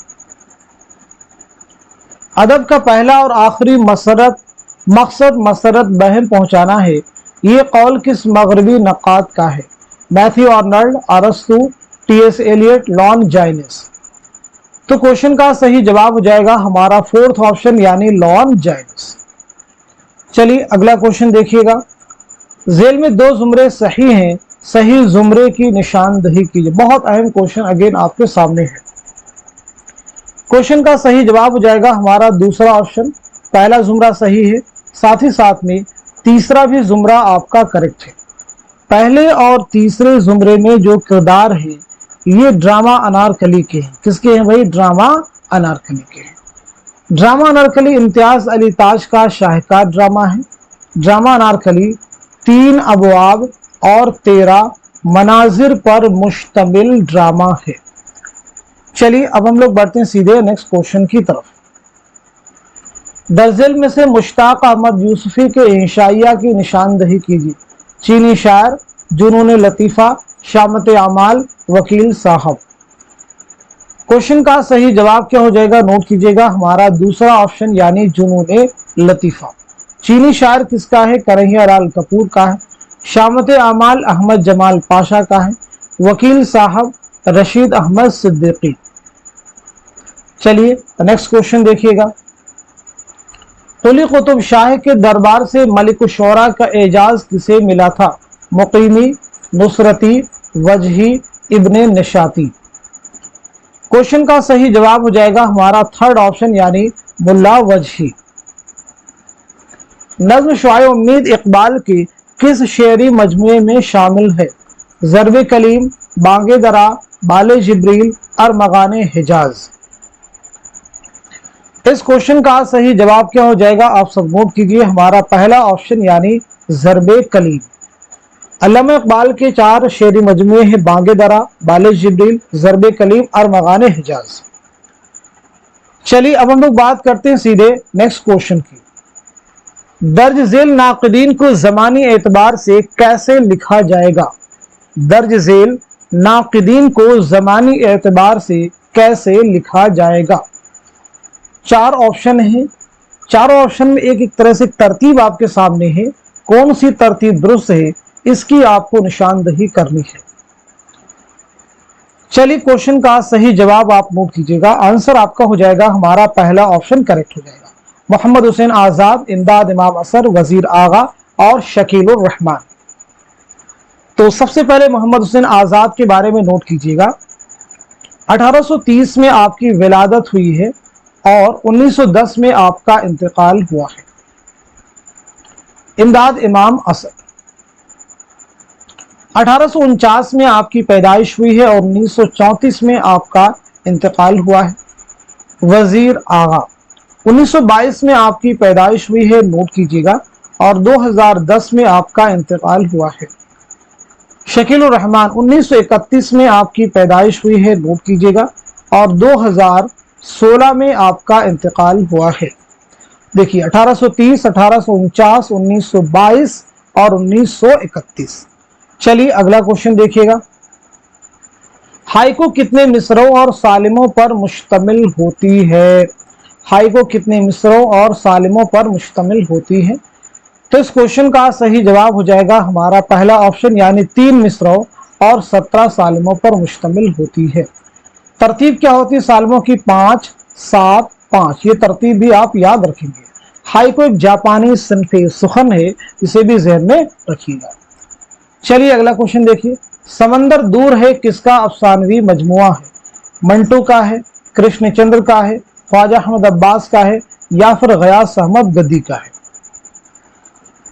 अदब का पहला और आखिरी मकसद मसरत बहम पहुंचाना है, ये कौल किस मगरबी नक़ाद का है। मैथ्यू आर्नल्ड, अरस्तु, टी.एस. Eliot, Longinus. तो क्वेश्चन का सही जवाब हो जाएगा हमारा फोर्थ ऑप्शन यानी लॉन जाइनिस। चलिए अगला क्वेश्चन देखिएगा, जेल में 2 जुमरे सही हैं, सही जुमरे की निशानदही कीजिए। बहुत अहम क्वेश्चन अगेन आपके सामने है। क्वेश्चन का सही जवाब हो जाएगा हमारा दूसरा ऑप्शन, पहला जुमरा सही है, साथ ही साथ में तीसरा भी जुमरा आपका करेक्ट है। पहले और तीसरे जुमरे में जो किरदार है ये ड्रामा अनारकली के हैं। किसके हैं भाई? ड्रामा अनारकली के हैं। ड्रामा अनारकली इम्तियाज अली ताज का शाहकार ड्रामा है। ड्रामा अनारकली 3 अबवाब और 13 मनाजिर पर मुश्तमिल ड्रामा है। चलिए अब हम लोग बढ़ते हैं सीधे नेक्स्ट क्वेश्चन की तरफ। दर्जेल में से मुश्ताक अहमद यूसुफी के इंशाइया की निशानदही कीजिए। चीनी शायर, जुनून लतीफ़ा, शामत आमाल, वकील साहब। क्वेश्चन का सही जवाब क्या हो जाएगा? नोट कीजिएगा, हमारा दूसरा ऑप्शन यानी जुनून लतीफ़ा। चीनी शायर किसका है? कन्हैया लाल कपूर का है। शामत आमाल अहमद जमाल पाशा का है। वकील साहब रशीद अहमद सिद्दीकी। चलिए नेक्स्ट क्वेश्चन देखिएगा। कुली कुतुब शाह के दरबार से मलिक शुरा का एजाज किसे मिला था? मुकीमी, नुसरती, वजही, इब्ने निशाती। क्वेश्चन का सही जवाब हो जाएगा हमारा थर्ड ऑप्शन यानी मुल्ला वजही। नज़्म शुआए उम्मीद इकबाल की किस शेरी मजमुए में शामिल है? ज़रब कलीम, बांगे दरा, बाले जिब्रील, अरमगाने हिजाज। इस क्वेश्चन का सही जवाब क्या हो जाएगा? आप सब नोट कीजिए, हमारा पहला ऑप्शन यानी ज़रब कलीम। अल्लामा इकबाल के 4 शेरी मजमुए हैं, बांगे दरा, बाले जिब्रील, ज़रब कलीम, अरमगाने हिजाज। चलिए अब हम लोग बात करते हैं सीधे नेक्स्ट क्वेश्चन की। दर्ज झेल नाक़दीन को ज़मानी एतबार से कैसे लिखा जाएगा? दर्ज झेल नाक़दीन को ज़मानी एतबार से कैसे लिखा जाएगा? 4 ऑप्शन हैं। चारों ऑप्शन में एक एक तरह से तरतीब आपके सामने है। कौन सी तरतीब दुरुस्त है इसकी आपको निशानदही करनी है। चलिए क्वेश्चन का सही जवाब आप नोट कीजिएगा। आंसर आपका हो जाएगा हमारा पहला ऑप्शन करेक्ट हो जाएगा। मोहम्मद हुसैन आजाद, इमदाद इमाम असर, वजीर आगा और शकीलुर रहमान। तो सबसे पहले मोहम्मद हुसैन आजाद के बारे में नोट कीजिएगा। 1830 में आपकी विलादत हुई है और 1910 में आपका इंतकाल हुआ है। इमदाद इमाम असर 1849 में आपकी पैदाइश हुई है और 1934 में आपका इंतकाल हुआ है। वजीर आगा 1922 में आपकी पैदाइश हुई है, नोट कीजिएगा, और 2010 में आपका इंतकाल हुआ है। शकीलुर रहमान 1931 में आपकी पैदाइश हुई है, नोट कीजिएगा, और 2016 में आपका इंतकाल हुआ है। देखिए 1830, 1849, 1922 और 1931। चलिए अगला क्वेश्चन देखिएगा। हाइको कितने मिसरों और सालिमों पर मुश्तमिल होती है? हाइको कितने मिसरों और सालिमों पर मुश्तमिल होती है? तो इस क्वेश्चन का सही जवाब हो जाएगा हमारा पहला ऑप्शन यानी 3 मिसरों और 17 सालिमों पर मुश्तमिल होती है। तरतीब क्या होती है सालिमों की? 5, 7, 5। ये तरतीब भी आप याद रखेंगे। हाइको एक जापानी सिन्फ़े सुखन है, इसे भी ज़हन में रखिएगा। चलिए अगला क्वेश्चन देखिए। समंदर दूर है किसका अफसानवी मजमुआ है? मंटू का है, कृष्णचंद्र का है, ख्वाजा अहमद अब्बास का है, या फिर गयास अहमद गद्दी का है?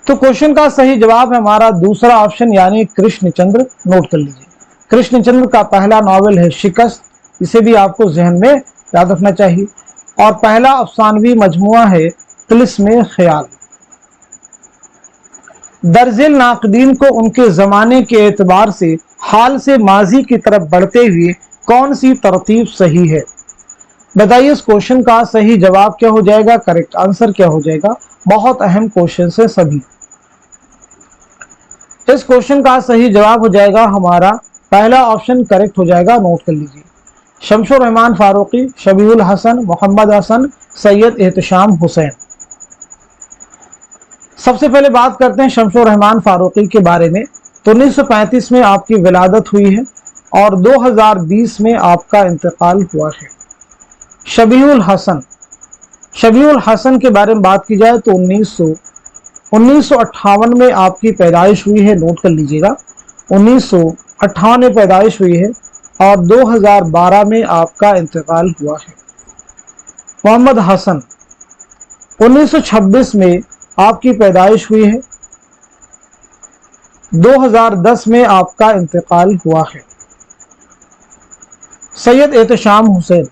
तो क्वेश्चन का सही जवाब है हमारा दूसरा ऑप्शन यानी कृष्णचंद्र। नोट कर लीजिए, कृष्णचंद्र का पहला नॉवेल है शिकस्त, इसे भी आपको जहन में याद रखना चाहिए। और पहला अफसानवी मजमुआ है तिलिस्मे ख्याल। दर्जिल नाकदीन को उनके ज़माने के एतबार से हाल से माजी की तरफ बढ़ते हुए कौन सी तरतीब सही है? बताइए इस क्वेश्चन का सही जवाब क्या हो जाएगा, करेक्ट आंसर क्या हो जाएगा? बहुत अहम क्वेश्चन है सभी। इस क्वेश्चन का सही जवाब हो जाएगा हमारा पहला ऑप्शन करेक्ट हो जाएगा, नोट कर लीजिए। शमशुर रहमान फारूकी, शबीउल हसन, मोहम्मद हसन, सैयद एहतशाम हुसैन। सबसे पहले बात करते हैं शमशुर रहमान फारूकी के बारे में। तो 1935 में आपकी विलादत हुई है और 2020 में आपका इंतकाल हुआ है। शबीउल हसन, शबीउल हसन के बारे में बात की जाए तो 1958 में आपकी पैदाइश हुई है, नोट कर लीजिएगा। 1958 में पैदाइश हुई है और 2012 में आपका इंतकाल हुआ है। मोहम्मद हसन 1926 में आपकी पैदाइश हुई है, 2010 में आपका इंतकाल हुआ है। सैयद एहतशाम हुसैन,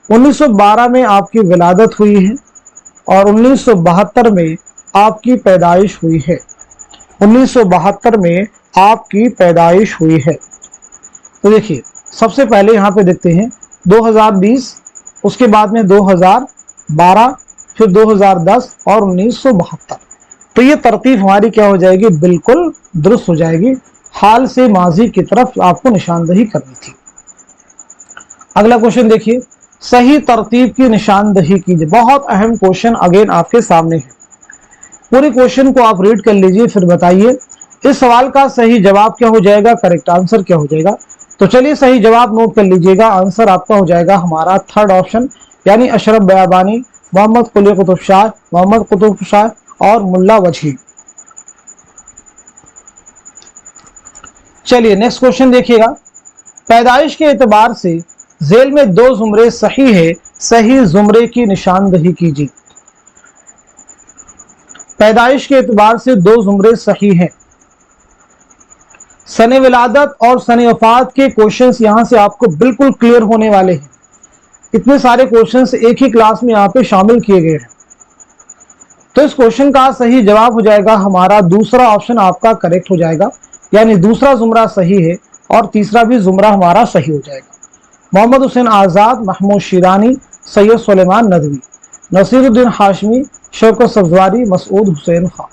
1912 में आपकी विलादत हुई है और 1972 में आपकी पैदाइश हुई है। 1972 में आपकी पैदाइश हुई है। तो देखिए सबसे पहले यहाँ पे देखते हैं 2020, उसके बाद में 2012, फिर 2010 और 1972। तो ये तरतीब हमारी क्या हो जाएगी, बिल्कुल दुरुस्त हो जाएगी। हाल से माजी की तरफ आपको निशानदही करनी थी। अगला क्वेश्चन देखिए, सही तरतीब की निशानदही कीजिए। बहुत अहम क्वेश्चन अगेन आपके सामने है। पूरे क्वेश्चन को आप रीड कर लीजिए, फिर बताइए इस सवाल का सही जवाब क्या हो जाएगा, करेक्ट आंसर क्या हो जाएगा। तो चलिए सही जवाब नोट कर लीजिएगा। आंसर आपका हो जाएगा हमारा थर्ड ऑप्शन, यानी अशरफ बयाबानी, मोहम्मद कुली कुतुब शाह, मोहम्मद कुतुब शाह और मुल्ला वजही। चलिए नेक्स्ट क्वेश्चन देखिएगा, पैदाइश के एतबार से झेल में दो जुमरे सही है, सही जुमरे की निशानदही कीजिए। पैदाइश के एतबार से दो जुमरे सही हैं। सने विलादत और सने वफात के क्वेश्चंस यहां से आपको बिल्कुल क्लियर होने वाले हैं। इतने सारे क्वेश्चंस एक ही क्लास में यहाँ पे शामिल किए गए हैं। तो इस क्वेश्चन का सही जवाब हो जाएगा हमारा दूसरा ऑप्शन आपका करेक्ट हो जाएगा, यानी दूसरा जुमरा सही है और तीसरा भी जुमरा हमारा सही हो जाएगा। मोहम्मद हुसैन आज़ाद, महमूद शिरानी, सैयद सुलेमान नदवी, नसीरुद्दीन हाशमी, शौकत सब्जवारी, मसूद हुसैन खान।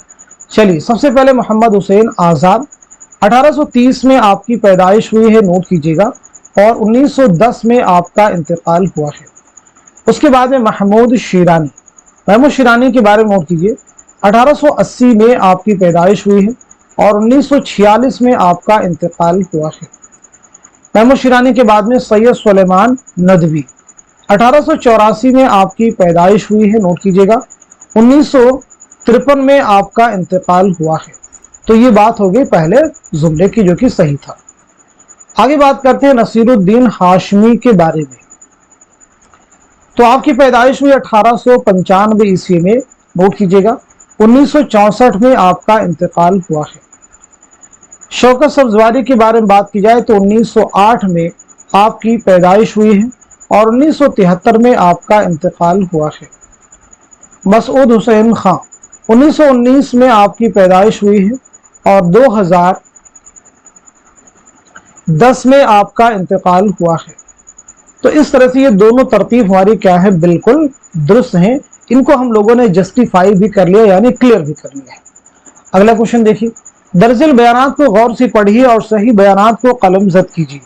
चलिए सबसे पहले मोहम्मद हुसैन आज़ाद, 1830 में आपकी पैदाइश हुई है, नोट कीजिएगा, और 1910 में आपका इंतकाल हुआ है। उसके बाद में महमूद शिरानी, महमूद शिरानी के बारे में नोट कीजिए, 1880 में आपकी पैदाइश हुई है और 1946 में आपका इंतकाल हुआ है। महमूद शिरानी के बाद में सैयद सुलेमान नदवी, 1884 में आपकी पैदाइश हुई है, नोट कीजिएगा, 1953 में आपका इंतकाल हुआ है। तो ये बात हो गई पहले जुमरे की, जो कि सही था। आगे बात करते हैं नसीरुद्दीन हाशमी के बारे में। तो आपकी पैदाइश हुई 1895 ईस्वी में, नोट कीजिएगा, 1964 में आपका इंतकाल हुआ है। शौकत सब्जवारी के बारे में बात की जाए तो 1908 में आपकी पैदाइश हुई है और 1973 में आपका इंतकाल हुआ है। मसूद हुसैन खान, 1919 में आपकी पैदाइश हुई है और 2010 में आपका इंतकाल हुआ है। तो इस तरह से ये दोनों तरतीब हमारी क्या है, बिल्कुल दुरुस्त हैं। इनको हम लोगों ने जस्टिफाई भी कर लिया, यानी क्लियर भी कर लिया है। अगला क्वेश्चन देखिए, दरअसल बयानात को गौर से पढ़िए और सही बयानात को कलमजद कीजिए।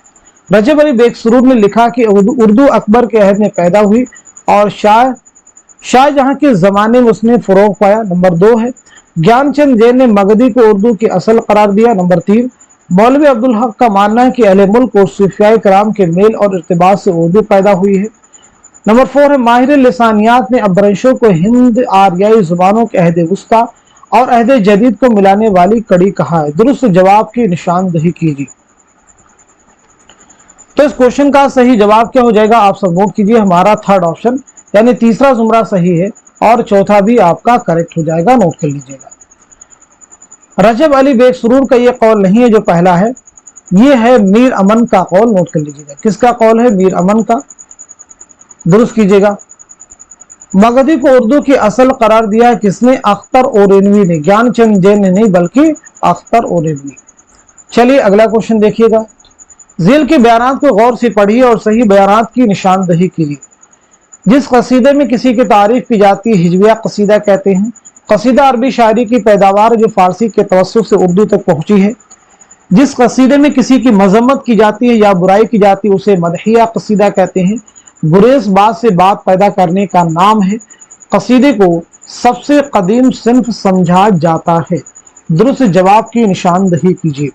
रजब अली बेकसरूर ने लिखा कि उर्दू अकबर के अहद में पैदा हुई और शाहजहां के ज़माने में उसने फ़रोग पाया। नंबर 2 है, ज्ञानचंद जैन ने मगधी को उर्दू की असल करार दिया। नंबर 3, मौलवी अब्दुल हक का मानना है कि अहले मुल्क और सूफियाए कराम के मेल और इर्तिबात से उर्दू पैदा हुई है। नंबर 4 है, माहिर लिसानियात ने अब्रंशों को हिंद आर्याई जुबानों के अहद वुस्ता और अहद जदीद को मिलाने वाली कड़ी कहा है। दुरुस्त जवाब की निशानदही कीजिए। तो इस क्वेश्चन का सही जवाब क्या हो जाएगा, आप सब नोट कीजिए, हमारा थर्ड ऑप्शन, यानी तीसरा जुमरा सही है और चौथा भी आपका करेक्ट हो जाएगा, नोट कर लीजिएगा। रजब अली बेकसरूर का ये कौल नहीं है जो पहला है, ये है मीर अमन का कौल, नोट कर लीजिएगा। किसका कौल है, मीर अमन का, दुरुस्त कीजिएगा। मगधी को उर्दू की असल करार दिया है किसने, अख्तर ओरेनवी ने, ज्ञानचंद जैन ने नहीं बल्कि अख्तर ओरेनवी। चलिए अगला क्वेश्चन देखिएगा, झेल के बयानात को गौर से पढ़िए और सही बयानात की निशानदही कीजिए। जिस कसीदे में किसी की तारीफ की जाती है हिजविया कसीदा कहते हैं। कसीदा अरबी शायरी की पैदावार जो फारसी के तवस्सुत से उर्दू तक पहुंची है। जिस कसीदे में किसी की मजम्मत की जाती है या बुराई की जाती है उसे मदहिया कसीदा कहते हैं। गुरेज बात से बात पैदा करने का नाम है। कसीदे को सबसे कदीम सिंफ समझा जाता है। दुरुस्त जवाब की निशानदही कीजिए।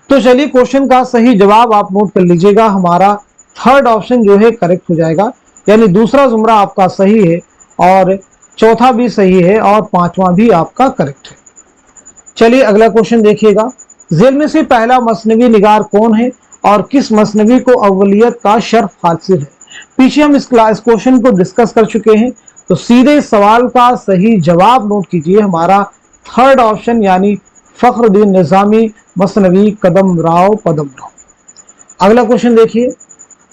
तो चलिए क्वेश्चन का सही जवाब आप नोट कर लीजिएगा, हमारा थर्ड ऑप्शन जो है करेक्ट हो जाएगा, यानी दूसरा जुमरा आपका सही है और चौथा भी सही है और पांचवा भी आपका करेक्ट है। चलिए अगला क्वेश्चन देखिएगा, झेल में से पहला मसनवी निगार कौन है और किस मसनवी को अव्वलियत का शर्फ हासिल है। पीछे हम इस क्वेश्चन को डिस्कस कर चुके हैं, तो सीधे सवाल का सही जवाब नोट कीजिए, हमारा थर्ड ऑप्शन यानी फखरुद्दीन निजामी मसनवी कदम राव पदम राव। अगला क्वेश्चन देखिए,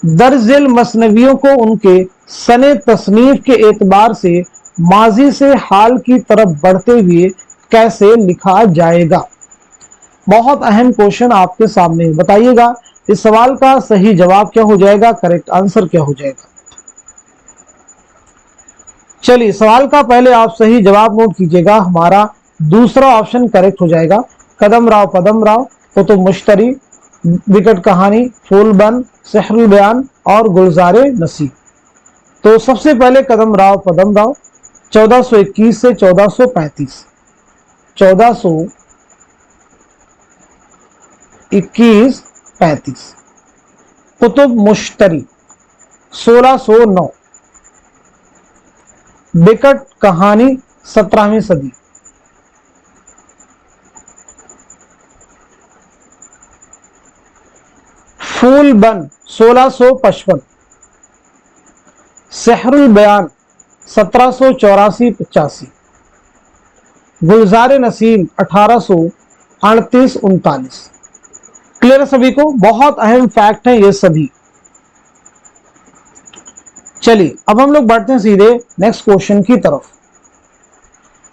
दर्जल मसनवियों को उनके सने तसनीफ के एतबार से माजी से हाल की तरफ बढ़ते हुए कैसे लिखा जाएगा। बहुत अहम क्वेश्चन आपके सामने है, बताइएगा इस सवाल का सही जवाब क्या हो जाएगा, करेक्ट आंसर क्या हो जाएगा। चलिए सवाल का पहले आप सही जवाब नोट कीजिएगा, हमारा दूसरा ऑप्शन करेक्ट हो जाएगा। कदम राव पदम राव, कुतुब मुश्तरी, विकट कहानी, फूलबन, सहरुल बयान और गुलजारे नसीम। तो सबसे पहले कदम राव पदम राव 1421 से 1435, 1421-35। कुतुब मुश्तरी 1609, विकट कहानी 17वीं सदी, फूलबन 1655, सहरुल बयान 1784-85, गुलजार नसीम 1838-39। क्लियर सभी को, बहुत अहम फैक्ट है ये सभी। चलिए अब हम लोग बढ़ते हैं सीधे नेक्स्ट क्वेश्चन की तरफ।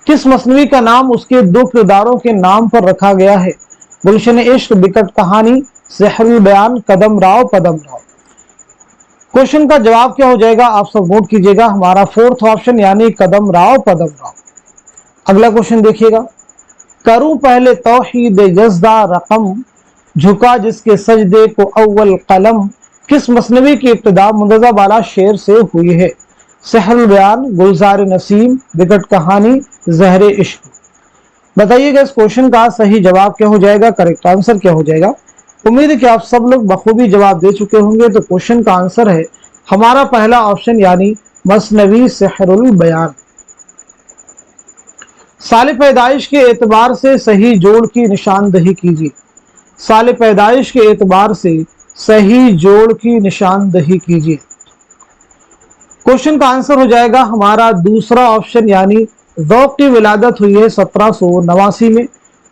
किस मसनवी का नाम उसके दो किरदारों के नाम पर रखा गया है। गुलशन इश्क, विकट कहानी, सहरुल बयान, कदम राव पदम राव। क्वेश्चन का जवाब क्या हो जाएगा आप सब नोट कीजिएगा, हमारा फोर्थ ऑप्शन यानी कदम राव पदम राव। अगला क्वेश्चन देखिएगा। करूं पहले तौहीद यज़दा रकम, झुका जिसके सजदे को अव्वल कलम। किस मसनवी की इब्तिदा मुंतज़ा बाला शेर से हुई है। सहरुल बयान, गुलजार नसीम, विकट कहानी, ज़हरे इश्क। बताइएगा इस क्वेश्चन का सही जवाब क्या हो जाएगा, करेक्ट आंसर क्या हो जाएगा। उम्मीद है कि आप सब लोग बखूबी जवाब दे चुके होंगे। तो क्वेश्चन का आंसर है हमारा पहला ऑप्शन यानी मसनवी सहरुल बयान। साल पैदाइश के एतबार से सही जोड़ की निशानदही कीजिए। साल पैदाइश के एतबार से सही जोड़ की निशानदही कीजिए। क्वेश्चन का आंसर हो जाएगा हमारा दूसरा ऑप्शन यानी ज़ौक़ की विलादत हुई है 1789 में।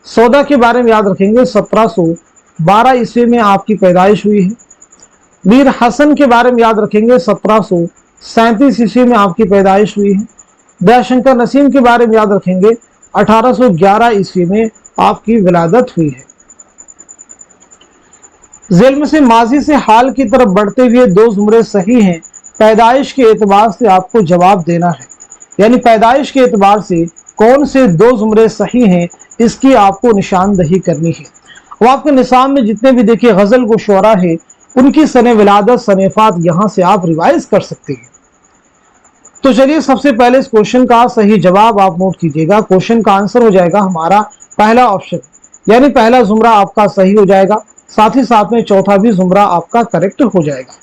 सौदा के बारे में याद रखेंगे 1712 ईस्वी में आपकी पैदाइश हुई है। मीर हसन के बारे में याद रखेंगे 1737 ईस्वी में आपकी पैदाइश हुई है। दयाशंकर नसीम के बारे में याद रखेंगे 1811 ईस्वी में आपकी विलादत हुई है। जेल में से माजी से हाल की तरफ बढ़ते हुए दो जुमरे सही हैं, पैदाइश के एतबार से आपको जवाब देना है। यानी पैदाइश के एतबार से कौन से दो जुमरे सही हैं इसकी आपको निशानदही करनी है। वो आपके निसाब में जितने भी देखिए गजल को शोरा है उनकी सने विलादत सनेफात यहाँ से आप रिवाइज कर सकते हैं। तो चलिए सबसे पहले इस क्वेश्चन का सही जवाब आप नोट कीजिएगा। क्वेश्चन का आंसर हो जाएगा हमारा पहला ऑप्शन, यानी पहला जुमरा आपका सही हो जाएगा, साथ ही साथ में चौथा भी जुमरा आपका करेक्ट हो जाएगा।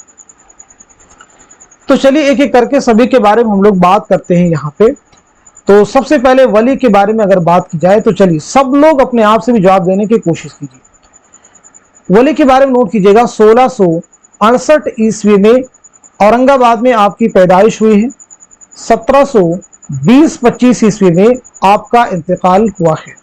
तो चलिए एक एक करके सभी के बारे में हम लोग बात करते हैं यहाँ पे। तो सबसे पहले वली के बारे में अगर बात की जाए तो चलिए सब लोग अपने आप से भी जवाब देने की कोशिश कीजिए। वली के बारे में नोट कीजिएगा 1668 ईस्वी में औरंगाबाद में आपकी पैदाइश हुई है। 1720-25 ईस्वी में आपका इंतकाल हुआ है।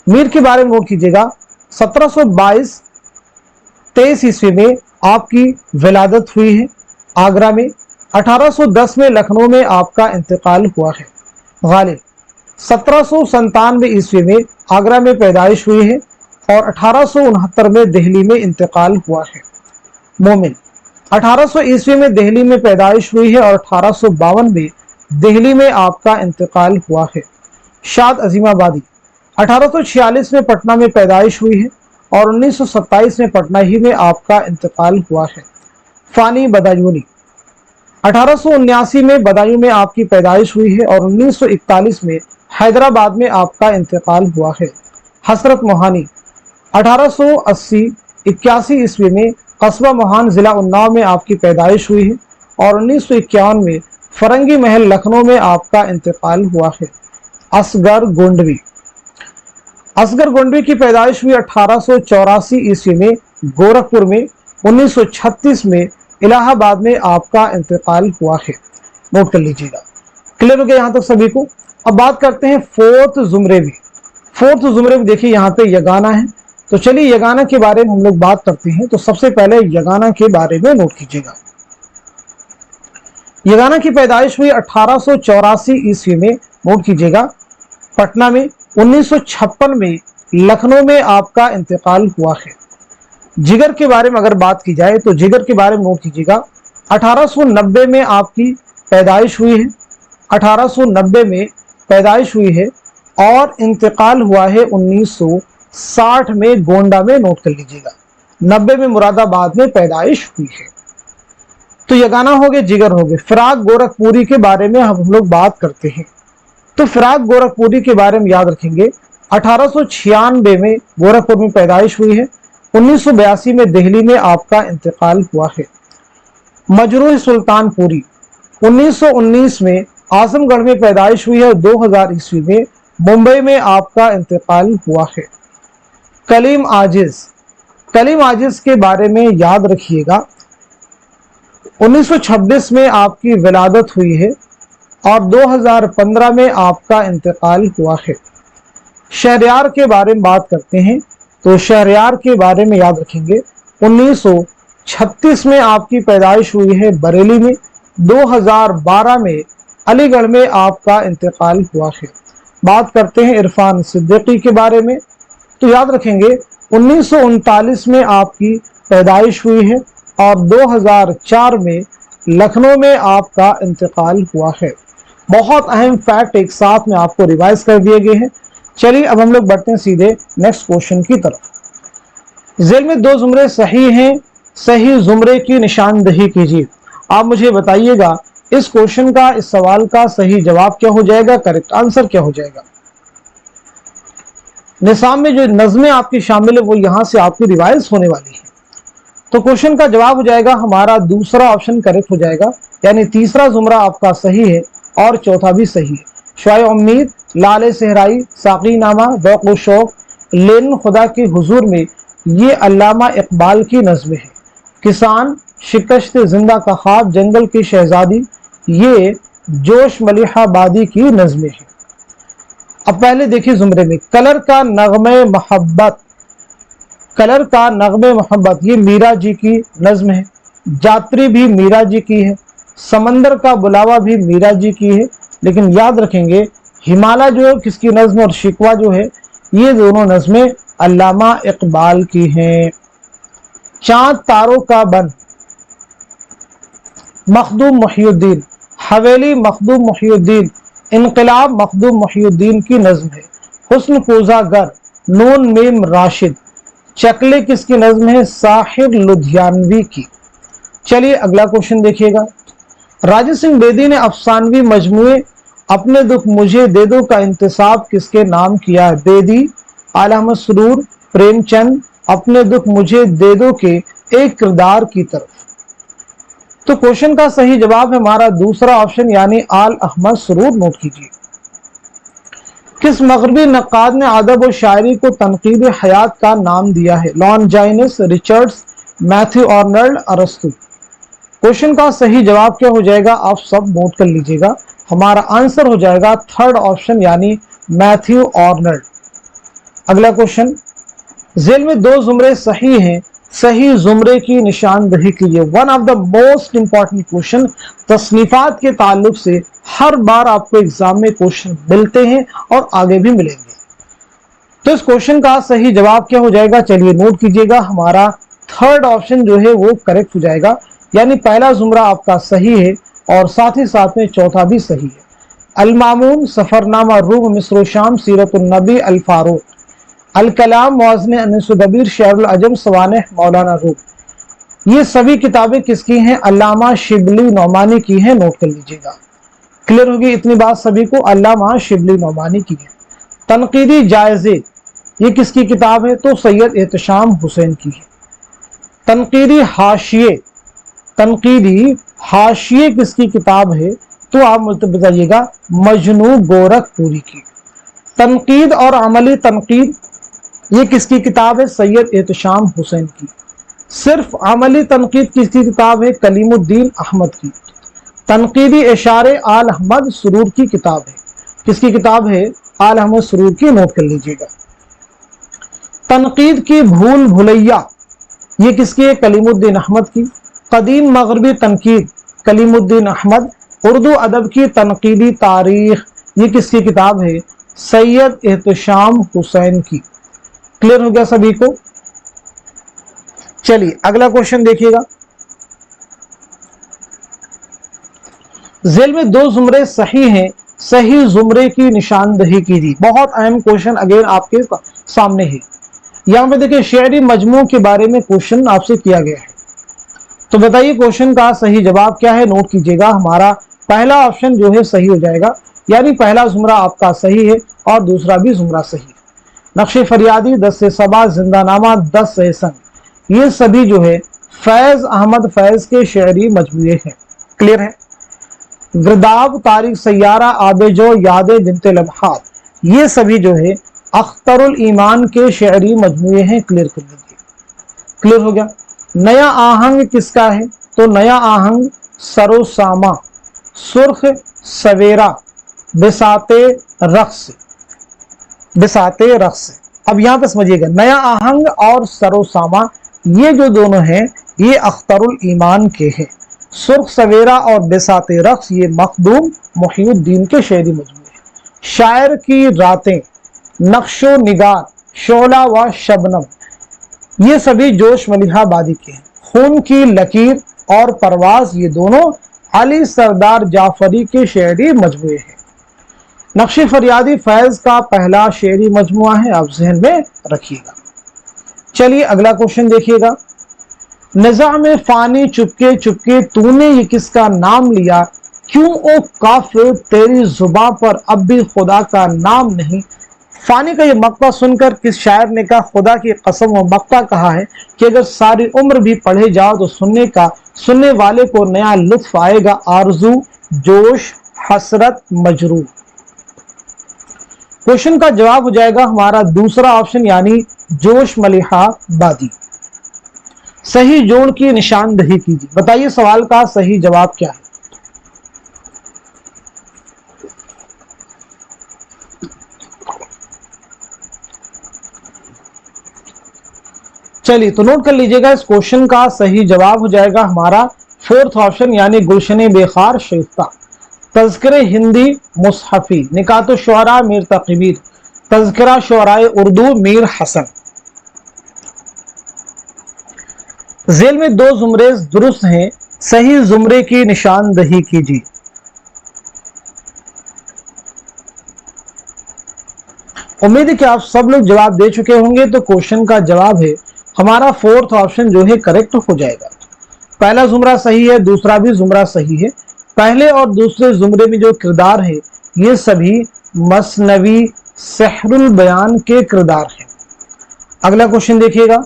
मीर के बारे में नोट कीजिएगा 1722-23 ईस्वी में आपकी विलादत हुई है आगरा में। 1810 में लखनऊ में आपका इंतकाल हुआ है। गालिब 1797 ईस्वी में आगरा में पैदाइश हुई है और 1869 में दिल्ली में इंतकाल हुआ है। मोमिन 1800 ईस्वी में दिल्ली में पैदाइश हुई है और 1852 में दिल्ली में आपका इंतकाल हुआ है। शाद अजीमाबादी 1846 में पटना में पैदाइश हुई है और 1927 में पटना ही में आपका इंतकाल हुआ है। फानी बदायूनी 1879 में बदायूं में आपकी पैदाइश हुई है और 1941 में हैदराबाद में आपका इंतकाल हुआ है। हसरत मोहानी 1880-81 ईस्वी में कस्बा मोहान जिला उन्नाव में आपकी पैदाइश हुई है और 1951 में फरंगी महल लखनऊ में आपका इंतकाल हुआ है। असगर गोंडवी की पैदाइश हुई 1884 ईस्वी में गोरखपुर में। 1936 में इलाहाबाद में आपका इंतकाल हुआ है। नोट कर लीजिएगा। क्लियर हो गया यहाँ तक सभी को। अब बात करते हैं फोर्थ जुमरे में। फोर्थ जुमरे में देखिए यहाँ पे यगाना है तो चलिए यगाना के बारे में हम लोग बात करते हैं। तो सबसे पहले यगाना के बारे में नोट कीजिएगा। यगाना की पैदाइश हुई 1884 ईस्वी में, नोट कीजिएगा, पटना में। 1956 में लखनऊ में आपका इंतकाल हुआ है। जिगर के बारे में अगर बात की जाए तो जिगर के बारे में नोट कीजिएगा, 1890 में आपकी पैदाइश हुई है। 1890 में पैदाइश हुई है और इंतकाल हुआ है 1960 में गोंडा में, नोट कर लीजिएगा। 90 में मुरादाबाद में पैदाइश हुई है। तो यगाना हो गए, जिगर हो गए। फिराक गोरखपुरी के बारे में हम लोग बात करते हैं। तो फिराक गोरखपुरी के बारे में याद रखेंगे, 1896 में गोरखपुर में पैदाइश हुई है। 1982 में दिल्ली में आपका इंतकाल हुआ है। मजरूह सुल्तानपुरी 1919 में आजमगढ़ में पैदाइश हुई है। 2000 ईस्वी में मुंबई में आपका इंतकाल हुआ है। कलीम आजिज, कलीम आजिज के बारे में याद रखिएगा, 1926 में आपकी विलादत हुई है और 2015 में आपका इंतकाल हुआ है। शहरयार के बारे में बात करते हैं। तो शहरयार के बारे में याद रखेंगे, 1936 में आपकी पैदाइश हुई है बरेली में। 2012 में अलीगढ़ में आपका इंतकाल हुआ है। बात करते हैं इरफान सिद्दीकी के बारे में। तो याद रखेंगे 1939 में आपकी पैदाइश हुई है और 2004 में लखनऊ में आपका इंतकाल हुआ है। बहुत अहम फैक्ट एक साथ में आपको रिवाइज कर दिए गए हैं। चलिए अब हम लोग बढ़ते हैं सीधे नेक्स्ट क्वेश्चन की तरफ। जेल में दो जुमरे सही हैं, सही जुमरे की निशानदही कीजिए। आप मुझे बताइएगा इस क्वेश्चन का, इस सवाल का सही जवाब क्या हो जाएगा, करेक्ट आंसर क्या हो जाएगा। निसाब में जो नज़में आपकी शामिल है वो यहां से आपकी रिवाइज होने वाली है। तो क्वेश्चन का जवाब हो जाएगा हमारा दूसरा ऑप्शन करेक्ट हो जाएगा, यानी तीसरा जुमरा आपका सही है और चौथा भी सही है। शुआए उम्मीद, लाले सहराई, साकी नामा, ज़ौक़ शौक़, लेन खुदा के हुजूर में ये अल्लामा इकबाल की नज़्में हैं। किसान, शिकस्त जिंदा का ख्वाब, जंगल की शहजादी, ये जोश मलिहाबादी की नज़्में हैं। अब पहले देखिए जुमरे में, कलर का नगमे मोहब्बत, कलर का नगमे मोहब्बत ये मीरा जी की नज्म है। जात्री भी मीरा जी की है। समंदर का बुलावा भी मीरा जी की है। लेकिन याद रखेंगे हिमालय जो है किसकी नज्म और शिकवा जो है ये दोनों नज्में अल्लामा इकबाल की हैं। चांद तारों का बन, मखदूम मुहिउद्दीन, हवेली मखदूम मुहिउद्दीन, इनकलाब मखदूम मुहिउद्दीन की नज्म है। हुस्न पूजा गर, नून मीम राशिद, चकले किसकी नज्म है, साहिर लुधियानवी की। चलिए अगला क्वेश्चन देखिएगा। राजा सिंह बेदी ने अफसानवी मजमूए अपने दुख मुझे दे दो का इंतसाब किसके नाम किया है। बेदी, आला अहमद सुरूर, प्रेमचंद अपने दुख मुझे दे दो के एक किरदार की तरफ। तो क्वेश्चन का सही जवाब है हमारा दूसरा ऑप्शन यानी आल अहमद सुरूर, नोट कीजिए। किस मगरबी नक्काद ने अदब और शायरी को तनकीद हयात का नाम दिया है। लॉन्जाइनस, रिचर्ड्स, मैथ्यू आर्नल्ड, अरस्तु। क्वेश्चन का सही जवाब क्या हो जाएगा, आप सब नोट कर लीजिएगा। हमारा आंसर हो जाएगा थर्ड ऑप्शन यानी मैथ्यू आर्नल्ड। अगला क्वेश्चन, जेल में दो जुमरे सही हैं, सही जुमरे की निशानदही कीजिए। One of the most important question, तस्नीफात के ताल्लुक से हर बार आपको एग्जाम में क्वेश्चन मिलते हैं और आगे भी मिलेंगे। तो इस क्वेश्चन का सही जवाब क्या हो जाएगा, चलिए नोट कीजिएगा। हमारा थर्ड ऑप्शन जो है वो करेक्ट हो जाएगा, यानी पहला जुमरा आपका सही है और साथ ही साथ में चौथा भी सही है। अल-मामून, सफरनामा रूम, मिस्र शाम, सीरतुन नबी, अल फारूक, अल कलाम, मुअज़्ज़िन अनसुदबीर, शेरुल अजम, सवानेह मौलाना रूम, ये सभी किताबें किसकी हैं, अल्लामा शिबली नौमानी की हैं, नोट कर लीजिएगा। क्लियर होगी इतनी बात सभी को, अल्लामा शिबली नौमानी की है। तनकीदी जायजे ये किसकी किताब है, तो सैयद एहतशाम हुसैन की है। तनकीदी हाशिये, तनकीदी हाशिये किसकी किताब है, तो आप मुझे बताइएगा, मजनू गोरखपुरी की। तनकीद और अमली तनकीद ये किसकी किताब है, सैयद एहतशाम हुसैन की। सिर्फ अमली तनकीद किसकी किताब है, कलीमुद्दीन अहमद की। तनकीदी इशारे आल अहमद सुरूर की किताब है। किसकी किताब है, आल अहमद सुरूर की, नोट कर लीजिएगा। तनकीद की भूल भुलैया ये किसकी है? कलीमुद्दीन अहमद की। कदीम मगरबी तनकीद कलीमुद्दीन अहमद। उर्दू अदब की तनकीदी तारीख ये किसकी किताब है? सैयद एहतशाम हुसैन की। क्लियर हो गया सभी को? चलिए अगला क्वेश्चन देखिएगा। जेल में दो जुमरे सही हैं, सही जुमरे की निशानदही कीजिए। बहुत अहम क्वेश्चन अगेन आपके सामने है। यहां पे देखिए शेरी मजमू के बारे में क्वेश्चन आपसे किया गया है, तो बताइए क्वेश्चन का सही जवाब क्या है? नोट कीजिएगा। हमारा पहला ऑप्शन जो है सही हो जाएगा, यानी पहला जुमरा आपका सही है और दूसरा भी जुमरा सही है। नक्श फरियादी, 10 से सबा, जिंदानामा, 10 एहसन, ये सभी जो है फैज अहमद फैज के शेरी मजमूए हैं। क्लियर है? गिरदाब, तारिक सैयारा, आबेजो, यादे बिनते लम्हात, ये सभी जो है अख्तरुल ईमान के शेरी मजमूए हैं। क्लियर कर लीजिए। क्लियर हो गया? नया आहंग किसका है? तो नया आहंग सरोसामा, सुर्ख सवेरा, बिसाते रक्स, बिसाते रक्स। अब यहां पे समझिएगा, नया आहंग और सरोसामा ये जो दोनों हैं ये अख्तरुल ईमान के हैं। सुर्ख सवेरा और बिसाते रक्स ये मखदूम मुहिउद्दीन के शेरी मजमूए हैं। शायर की रातें, नक्शो निगार, शोला व शबनम, ये सभी जोश मलिहा बादी के हैं। खून की लकीर और परवाज ये दोनों अली सरदार जाफरी के शेरी मजमूए हैं। नक्श फरियादी फैज का पहला शेरी मजमुआ है, आप जहन में रखिएगा। चलिए अगला क्वेश्चन देखिएगा। नज़ा में फानी चुपके चुपके तूने ये किसका नाम लिया, क्यों ओ काफिर तेरी जुबां पर अब भी खुदा का नाम नहीं। फानी का ये मक्ता सुनकर किस शायर ने कहा, खुदा की कसम वो मक्ता कहा है कि अगर सारी उम्र भी पढ़े जाओ तो सुनने वाले को नया लुत्फ आएगा। आरजू, जोश, हसरत, मजरूर। क्वेश्चन का जवाब हो जाएगा हमारा दूसरा ऑप्शन, यानी जोश मलिहा बादी। सही जोड़ की निशानदही कीजिए। बताइए सवाल का सही जवाब क्या है? चलिए तो नोट कर लीजिएगा, इस क्वेश्चन का सही जवाब हो जाएगा हमारा फोर्थ ऑप्शन, यानी गुलशन बेखार शिफ्ता। तज़किरे हिंदी मुसहफी, निकातो शुअरा मीर तक़ीबीर, तज़किरा शुअराए उर्दू मीर हसन। जेल में दो जुमरे दुरुस्त हैं, सही जुमरे की निशानदही कीजिए। उम्मीद है कि आप सब लोग जवाब दे चुके होंगे, तो क्वेश्चन का जवाब है हमारा फोर्थ ऑप्शन जो है करेक्ट हो जाएगा। पहला जुमरा सही है, दूसरा भी जुमरा सही है। पहले और दूसरे जुमरे में जो किरदार है ये सभी मसनवी सहरुल बयान के किरदार हैं। अगला क्वेश्चन देखिएगा।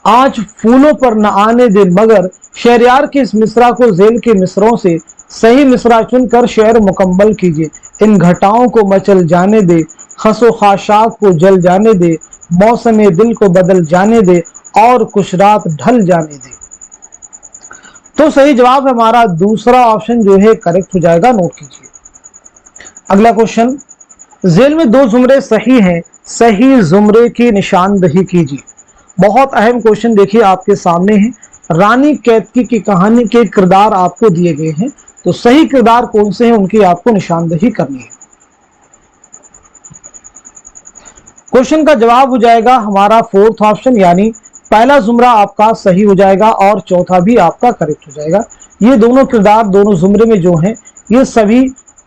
आज फूलों पर न आने दे मगर, शहरयार के इस मिसरा को जेल के मिसरों से सही मिसरा चुनकर शेर मुकम्मल कीजिए। इन घटाओं को मचल जाने दे, खसो खाशाक को जल जाने दे, मौसम दिल को बदल जाने दे और कुछ रात ढल जाने दे। तो सही जवाब हमारा दूसरा ऑप्शन जो है करेक्ट हो जाएगा। नोट कीजिए। अगला क्वेश्चन। जेल में दो जुमरे सही हैं, सही जुमरे की निशानदही कीजिए। बहुत अहम क्वेश्चन देखिए आपके सामने है। रानी कैतकी की कहानी के किरदार आपको दिए गए हैं, तो सही किरदार कौन से हैं उनकी आपको निशानदही करनी है। क्वेश्चन का जवाब हो जाएगा हमारा फोर्थ ऑप्शन, यानी पहला जुमरा आपका सही हो जाएगा और चौथा भी आपका करेक्ट हो जाएगा। ये दोनों किरदार दोनों जुमरे में जो हैं ये सभी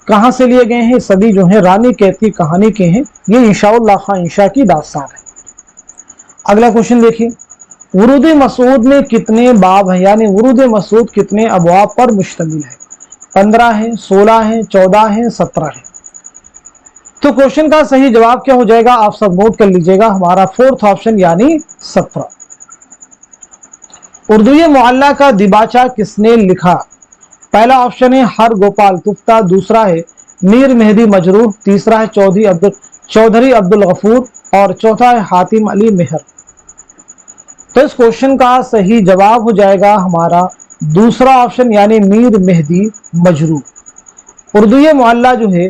कहां से लिए गए हैं? सभी जो है रानी कैतकी कहानी के हैं। ये इंशाउल्लाह खां इंशा की दास्तान है। अगला क्वेश्चन देखिए। वुरूद मसूद में कितने बाब हैं, यानी वुरूद मसूद कितने अबवाब पर मुश्तमिल है? 15 है, 16 है, 14 है, 17 है। तो क्वेश्चन का सही जवाब क्या हो जाएगा? आप सब नोट कर लीजिएगा, हमारा फोर्थ ऑप्शन यानी 17। उर्दू मुअल्ला का दिबाचा किसने लिखा? पहला ऑप्शन है हर गोपाल तुफ्ता, दूसरा है मीर मेहदी मजरूह, तीसरा है चौधरी अब्दुल गफूर और चौथा है हातिम अली मेहर। तो इस क्वेश्चन का सही जवाब हो जाएगा हमारा दूसरा ऑप्शन, यानी मीर मेहदी मजरूह। उर्दू मुअल्ला जो है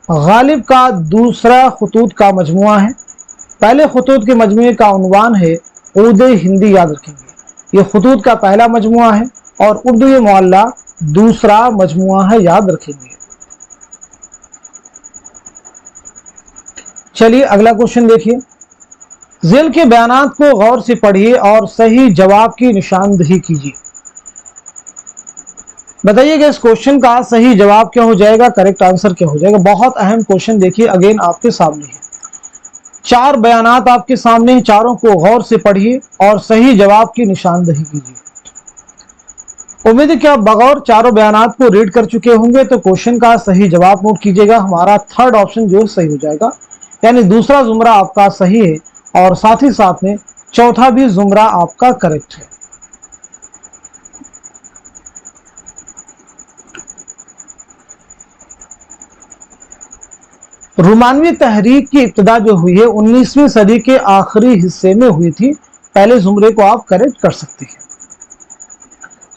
गालिब का दूसरा खतूत का मजमुआ है। पहले खतूत के मजमूए का उन्वान है उर्द हिंदी, याद रखेंगे। ये खतूत का पहला मजमुआ है और उर्दू मुअल्ला दूसरा मजमुआ है, याद रखेंगे। चलिए अगला क्वेश्चन देखिए। ज़ेल के बयानात को गौर से पढ़िए और सही जवाब की निशानदही कीजिए। बताइएगा इस क्वेश्चन का सही जवाब क्या हो जाएगा, करेक्ट आंसर क्या हो जाएगा। बहुत अहम क्वेश्चन देखिए, अगेन आपके सामने है। 4 बयानात आपके सामने हैं, चारों को गौर से पढ़िए और सही जवाब की निशानदही कीजिए। उम्मीद है कि आप बगौर चारों बयानात को रीड कर चुके होंगे। तो क्वेश्चन का सही जवाब नोट कीजिएगा। हमारा थर्ड ऑप्शन जो सही हो जाएगा, यानी दूसरा जुमरा आपका सही है और साथ ही साथ में चौथा भी जुमरा आपका करेक्ट है। रोमानवी तहरीक की इब्तिदा जो हुई है 19वीं सदी के आखिरी हिस्से में हुई थी। पहले जुमरे को आप करेक्ट कर सकते हैं।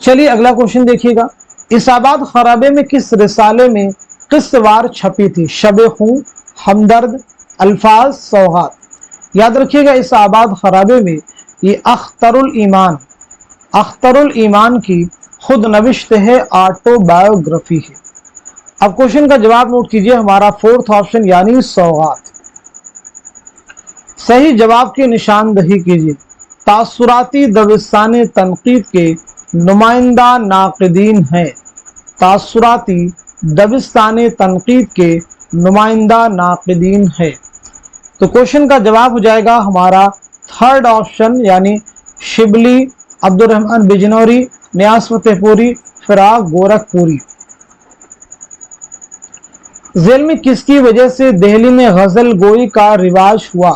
चलिए अगला क्वेश्चन देखिएगा। इसाबाद खराबे में किस रिसाले में किस्तवार छपी थी? शब खूं, हमदर्द, अल्फाज, सौगात। याद रखिएगा इस आबाद खराबे में ये अख्तरुल ईमान की खुद नविश्त है, ऑटोबायोग्राफी है। अब क्वेश्चन का जवाब नोट कीजिए। हमारा फोर्थ ऑप्शन यानी सौगात। सही जवाब की निशानदही कीजिए। तासुराती दबिस्तान तनकीद के नुमाइंदा नाक़िदीन हैं। तासुराती दबिस्तान तनकीद के नुमाइंदा नाक़िदीन है। तो क्वेश्चन का जवाब हो जाएगा हमारा थर्ड ऑप्शन यानी शिबली, अब्दुर्रहमान बिजनौरी, नियाज फतेहपुरी, फिराक गोरखपुरी। ज़ेल में किसकी वजह से दिल्ली में गजल गोई का रिवाज हुआ?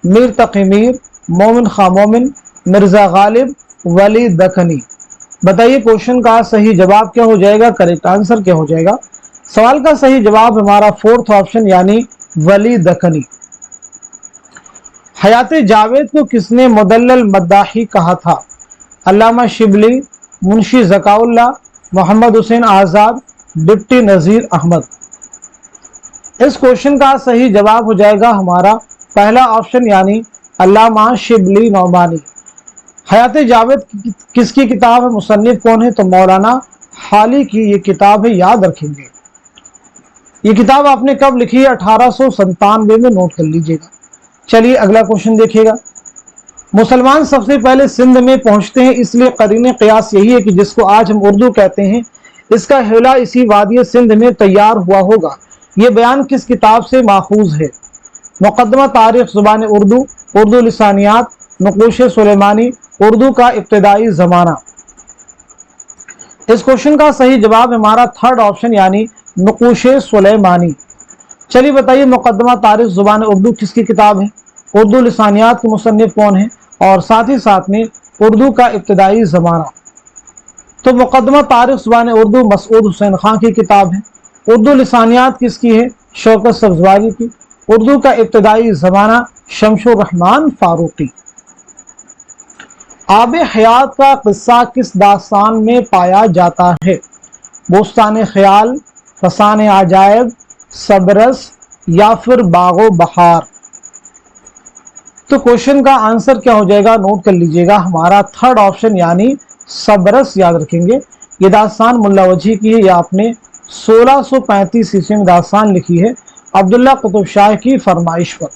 मीर तकी मीर, मोमिन खां मोमिन, मिर्जा गालिब, वली दखनी। बताइए क्वेश्चन का सही जवाब क्या हो जाएगा, करेक्ट आंसर क्या हो जाएगा। सवाल का सही जवाब हमारा फोर्थ ऑप्शन यानी वली दखनी। हयात जावेद को किसने मुदल्लल मद्दाही कहा था? अल्लामा शिबली, मुंशी ज़काउल्लाह, मोहम्मद हुसैन आज़ाद, डिप्टी नज़ीर अहमद। इस क्वेश्चन का सही जवाब हो जाएगा हमारा पहला ऑप्शन यानी अल्लामा शिबली नौमानी। हयात जावेद किसकी किताब है, मुसन्निफ कौन है? तो मौलाना हाली की ये किताब है, याद रखेंगे। ये किताब आपने कब लिखी है? 1897 में, नोट कर लीजिएगा। चलिए अगला क्वेश्चन देखिएगा। मुसलमान सबसे पहले सिंध में पहुंचते हैं, इसलिए करीने क़ियास यही है कि जिसको आज हम उर्दू कहते हैं इसका हिला इसी वादी सिंध में तैयार हुआ होगा। ये बयान किस किताब से माखूज है? मुक़द्दमा तारीख़ ज़ुबान उर्दू, उर्दू लिसानियात, नक़ूश सुलेमानी, उर्दू का इब्तिदाई ज़माना। इस क्वेश्चन का सही जवाब हमारा थर्ड ऑप्शन यानी नक़ूश सुलेमानी। चलिए बताइए मुक़द्दमा तारीख़ ज़ुबान उर्दू किसकी किताब है? उर्दू लिसानियात के मुसन्निफ कौन है? और साथ ही साथ में उर्दू का इब्तिदाई ज़माना। तो मुक़द्दमा तारीख़ ज़ुबान उर्दू मसूद हुसैन खां की किताब है। उर्दू लिसानियात किसकी है? शौकत सब्ज़वारी की। उर्दू का इब्तिदाई ज़माना शमशुर रहमान फारूकी। आब हयात का किस्सा किस दास्तान में पाया जाता है? बोस्तान ख्याल, फसान अजायब, सबरस या फिर बागो बहार। तो क्वेश्चन का आंसर क्या हो जाएगा, नोट कर लीजिएगा। हमारा थर्ड ऑप्शन यानी सबरस, याद रखेंगे। ये दास्तान मुल्ला वजी की है। ये आपने 1635 ईस्वी में दास्तान लिखी है अब्दुल्ला कुतुब शाह की फरमाइश पर।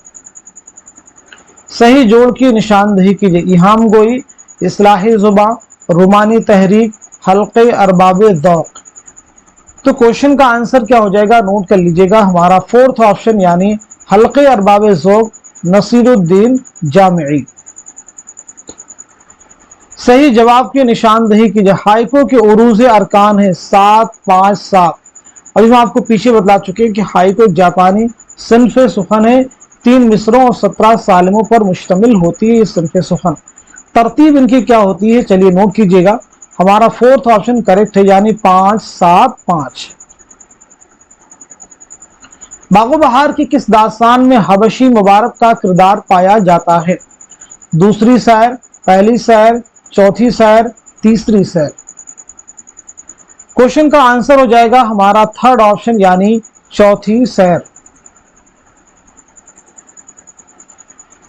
सही जोड़ की निशानदही कीजिए। इहाम गोई, इस्लाही ज़ुबां, रोमानी तहरीक, हल्के अरबाब ज़ौक़। तो क्वेश्चन का आंसर क्या हो जाएगा, नोट कर लीजिएगा। हमारा फोर्थ ऑप्शन यानी हल्के अरबाब ज़ौक़ नसीरुद्दीन जामिई। सही जवाब की निशानदही कीजिए। हाइको के उरूज अरकान है 7, 5, 7। अभी मैं आपको पीछे बतला चुके हैं कि हाइको जापानी सिन्फ सुखन है। 3 मिसरों और 17 सालिमों पर मुश्तमिल होती है ये सिन्फ सुखन। तरतीब इनकी क्या होती है, चलिए नोट कीजिएगा। हमारा फोर्थ ऑप्शन करेक्ट है यानी 5, 7, 5। बागो बहार की किस दास्तान में हबशी मुबारक का किरदार पाया जाता है? दूसरी सैर, पहली सैर, चौथी सैर, तीसरी सैर। क्वेश्चन का आंसर हो जाएगा हमारा थर्ड ऑप्शन यानी चौथी सैर।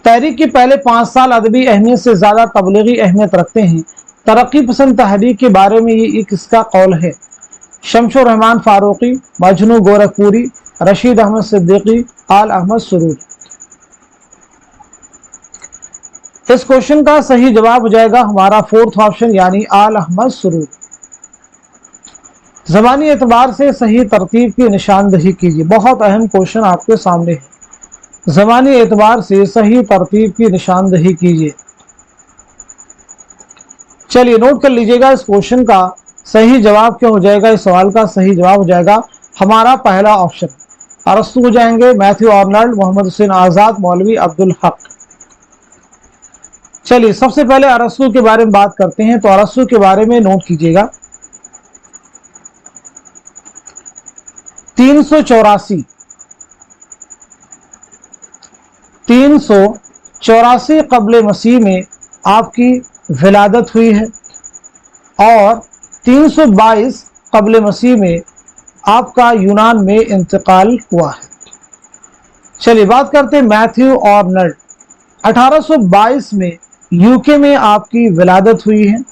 तहरीक के पहले 5 साल अदबी अहमियत से ज़्यादा तबलीगी अहमियत रखते हैं। तरक्की पसंद तहरीक के बारे में ये किसका कौल है? शमशुर रहमान फारूकी, मजनू गोरखपुरी, रशीद अहमद सिद्दीकी, आल अहमद सुरूरी। इस क्वेश्चन का सही जवाब हो जाएगा हमारा फोर्थ ऑप्शन यानी आल अहमद सुरूरी। ज़बानी एतबार से सही तरतीब की निशानदही कीजिए। बहुत अहम क्वेश्चन आपके सामने है। ज़बानी एतबार से सही तरतीब की निशानदही कीजिए। चलिए नोट कर लीजिएगा, इस क्वेश्चन का सही जवाब क्या हो जाएगा? इस सवाल का सही जवाब हो जाएगा हमारा पहला ऑप्शन। अरस्तु हो जाएंगे, मैथ्यू आर्नल्ड, मोहम्मद हुसैन आज़ाद, मौलवी अब्दुल हक। चलिए सबसे पहले अरस्तु के बारे में बात करते हैं। तो अरस्तु के बारे में नोट कीजिएगा 384 कब्ल मसीह में आपकी विलादत हुई है और 322 कब्ल मसीह में आपका यूनान में इंतकाल हुआ है। चलिए बात करते हैं मैथ्यू आर्नल्ड। 1822 में यूके में आपकी विलादत हुई है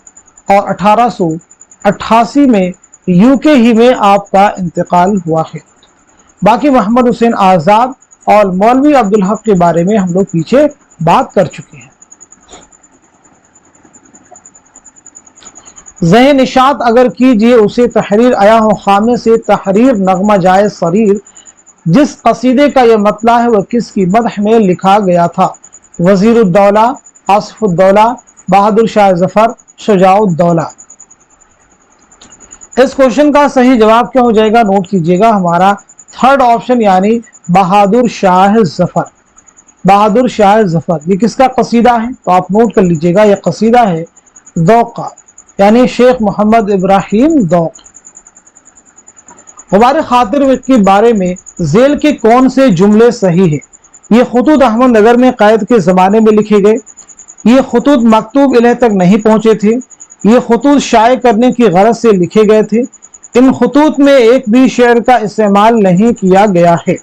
और 1888 में यूके ही में आपका इंतकाल हुआ है। बाकी मोहम्मद हुसैन आज़ाद और मौलवी अब्दुल हक के बारे में हम लोग पीछे बात कर चुके हैं। ज़ह निशात अगर कीजिए उसे तहरीर आया हो खामे से तहरीर नगमा जाए सरीर। जिस कसीदे का यह मतला है वह किसकी मदह में लिखा गया था? वज़ीरुद्दौला, आसिफुद्दौला, बहादुर शाह जफर, शुजाउद्दौला। इस क्वेश्चन का सही जवाब क्या हो जाएगा? नोट कीजिएगा हमारा थर्ड ऑप्शन यानी बहादुर शाह जफर। बहादुर शाह जफर ये किसका कसीदा है? तो आप नोट कर लीजिएगा, यह कसीदा है ज़ौक़ का यानी शेख मोहम्मद इब्राहिम ज़ौक़। हमारे खातिर के बारे में जेल के कौन से जुमले सही है? ये खुतूत अहमदनगर में कैद के ज़माने में लिखे गए। ये खुतूत मकतूब इलह तक नहीं पहुँचे थे। ये खुतूत शाये करने की गरज से लिखे गए थे। इन खुतूत में एक भी शेर का इस्तेमाल नहीं किया गया है।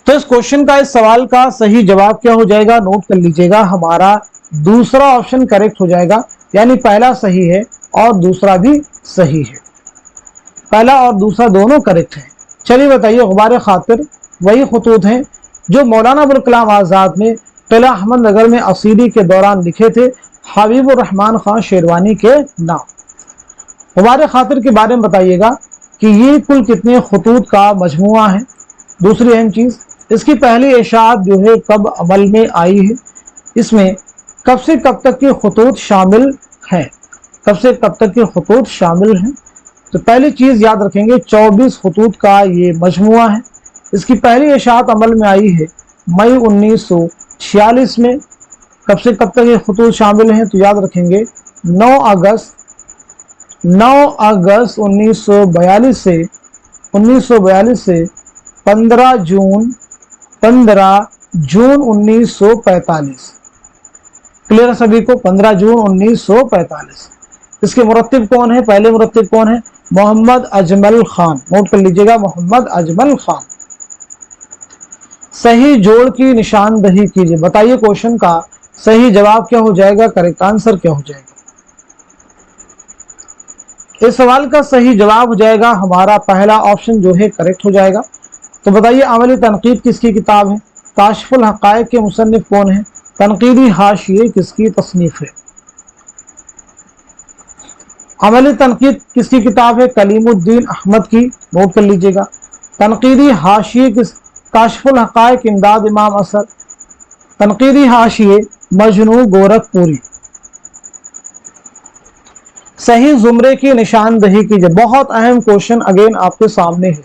तो इस क्वेश्चन का, इस सवाल का सही जवाब क्या हो जाएगा? नोट कर लीजिएगा हमारा दूसरा ऑप्शन करेक्ट हो जाएगा, यानी पहला सही है और दूसरा भी सही है। पहला और दूसरा दोनों करेक्ट है। चलिए बताइए, गुबार खातिर वही खुतूत हैं जो मौलाना अबुल कलाम आज़ाद ने किला अहमदनगर में असीरी के दौरान लिखे थे हबीबुर रहमान खान शेरवानी के नाम। गुबार खातिर के बारे में बताइएगा कि ये कुल कितने खुतूत का मजमुआ है। दूसरी अहम चीज़, इसकी पहली इशाअत जो है कब अमल में आई है? इसमें कब से कब तक के खुतूत शामिल हैं? कब से कब तक के खुतूत शामिल हैं? तो पहली चीज़ याद रखेंगे 24 खुतूत का ये मजमुआ है। इसकी पहली इशाअत अमल में आई है मई 1946 में। कब से कब तक ये खुतूत शामिल हैं? तो याद रखेंगे 9 अगस्त 1942 से 15 जून 1945। क्लियर है सभी को? 15 जून 1945। इसके मुरत्तिब कौन है? पहले मुरत्तिब कौन है? मोहम्मद अजमल खान। नोट कर लीजिएगा, मोहम्मद अजमल खान। सही जोड़ की निशानदही कीजिए। बताइए क्वेश्चन का सही जवाब क्या हो जाएगा? करेक्ट आंसर क्या हो जाएगा? इस सवाल का सही जवाब हो जाएगा हमारा पहला ऑप्शन जो है करेक्ट हो जाएगा। तो बताइए अमली तनकीद किसकी किताब है? काशिफुल हक़ाइक़ के मुसन्निफ कौन है? तनकीदी हाशिये किसकी तसनीफ है? अमली तनकीद किसकी किताब है? कलीमुद्दीन अहमद की। नोट कर लीजिएगा। तनकीदी हाशिये किस? काशिफुल हक़ाइक़ इमदाद इमाम असद। तनकीदी हाशिये मजनू गोरखपुरी। सही जुमरे की निशानदही कीजिए। बहुत अहम क्वेश्चन अगेन आपके सामने है।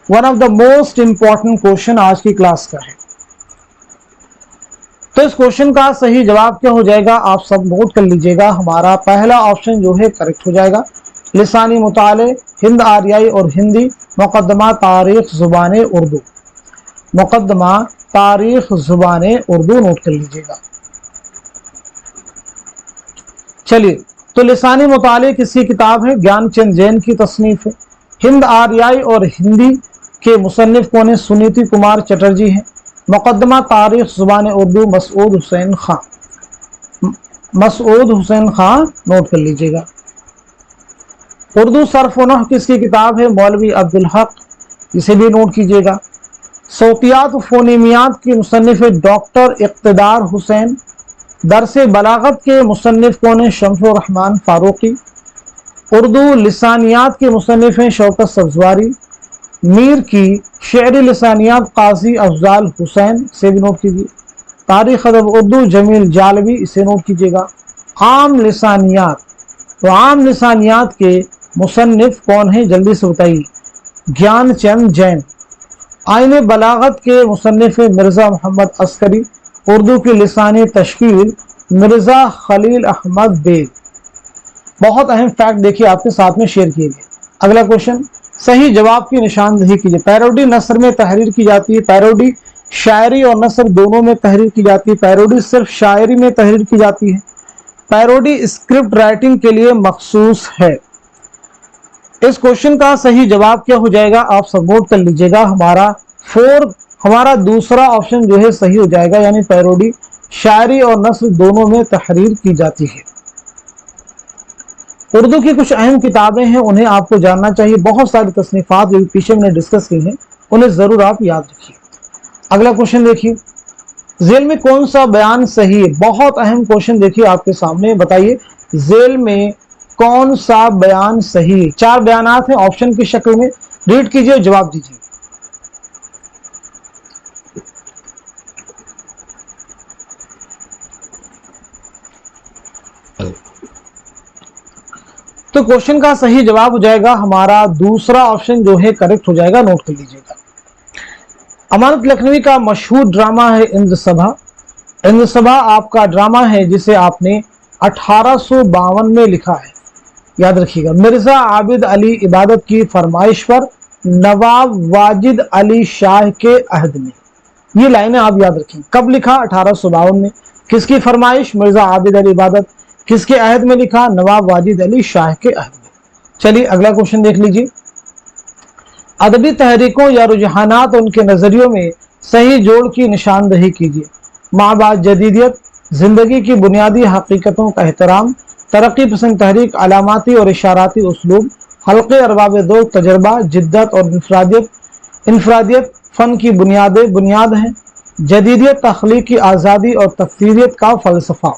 One of the most important question आज की क्लास का है। तो इस क्वेश्चन का सही जवाब क्या हो जाएगा? आप सब नोट कर लीजिएगा। हमारा पहला ऑप्शन जो है करेक्ट हो जाएगा। लिसानी मुताले, हिंद आरियाई और हिंदी, मुकद्दमा तारीख ज़ुबान उर्दू। मुकद्दमा तारीख ज़ुबान उर्दू नोट कर लीजिएगा। चलिए, तो लिसानी मुताले किसकी किताब है? ज्ञानचंद जैन की तसनीफ है। हिंद आरियाई और हिंदी के मुसन्निफ कौन है? सुनीति कुमार चटर्जी हैं। मुकदमा तारीख ज़ुबान उर्दू मसूद हुसैन खां, मसूद हुसैन खां नोट कर लीजिएगा। उर्दू सर्फ व नहव किसकी किताब है? मौलवी अब्दुल हक, इसे भी नोट कीजिएगा। सौतियात व फोनीमियात की मुसन्निफ डॉक्टर इक़्तिदार हुसैन। दरस बलागत के मुसन्निफ कौन है? शम्सुर रहमान फारूकी। उर्दू लिसानियात के मुसन्निफ हैं शौकत सब्जवारी। मीर की शेरी लिसानियात काजी अफजाल हुसैन, से भी नोट कीजिए। तारीख अदब उर्दू जमील जालवी, इसे नोट कीजिएगा। आम लिसानियात, तो आम लिसानियात के मुसन्निफ कौन है? जल्दी से बताइए। ज्ञान चंद जैन। आईने बलागत के मुसन्निफ मिर्ज़ा मोहम्मद अस्करी। उर्दू की लिसानी तश्कील मिर्ज़ा खलील अहमद बेग। बहुत अहम फैक्ट देखिए आपके साथ में शेयर किए गए। अगला क्वेश्चन, सही जवाब की निशानदेही कीजिए। पैरोडी नसर में तहरीर की जाती है, पैरोडी शायरी और नसर दोनों में तहरीर की जाती है, पैरोडी सिर्फ शायरी में तहरीर की जाती है, पैरोडी स्क्रिप्ट राइटिंग के लिए मखसूस है। इस क्वेश्चन का सही जवाब क्या हो जाएगा? आप सब नोट कर लीजिएगा। हमारा दूसरा ऑप्शन जो है सही हो जाएगा, यानी पैरोडी शायरी और नस्र दोनों में तहरीर की जाती है। उर्दू की कुछ अहम किताबें हैं, उन्हें आपको जानना चाहिए। बहुत सारी तसनीफात जो पीछे मैंने डिस्कस की हैं, उन्हें जरूर आप याद रखिए। अगला क्वेश्चन देखिए, जेल में कौन सा बयान सही है? बहुत अहम क्वेश्चन देखिए आपके सामने, बताइए जेल में कौन सा बयान सही है? 4 बयानात हैं ऑप्शन की शक्ल में, रीड कीजिए, जवाब दीजिए। तो क्वेश्चन का सही जवाब हो जाएगा हमारा दूसरा ऑप्शन जो है करेक्ट हो जाएगा, नोट कर लीजिएगा। अमानत लखनवी का मशहूर ड्रामा है इंद्र सभा। इंद्र सभा आपका ड्रामा है जिसे आपने 1852 में लिखा है, याद रखिएगा। मिर्जा आबिद अली इबादत की फरमाइश पर नवाब वाजिद अली शाह के अहद में, ये लाइनें आप याद रखें। कब लिखा? 1852 में। किसकी फरमाइश? मिर्जा आबिद अली इबादत। किसके अहद में लिखा? नवाब वाजिद अली शाह के अहद में। चलिए अगला क्वेश्चन देख लीजिए। अदबी तहरीकों या रुझानात उनके नजरियों में सही जोड़ की निशानदेही कीजिए। माबाद जदीदियत, जिंदगी की बुनियादी हकीकतों का एहतराम, तरक्की पसंद तहरीक, अलामाती और इशाराती उसलूब, हल्के अरबाब दो, तजर्बा, जिद्दत और इनफरादियत फ़न की बुनियाद हैं, जदीदियत तख्लीक की आज़ादी और तफसीरियत का फ़लसफ़ा।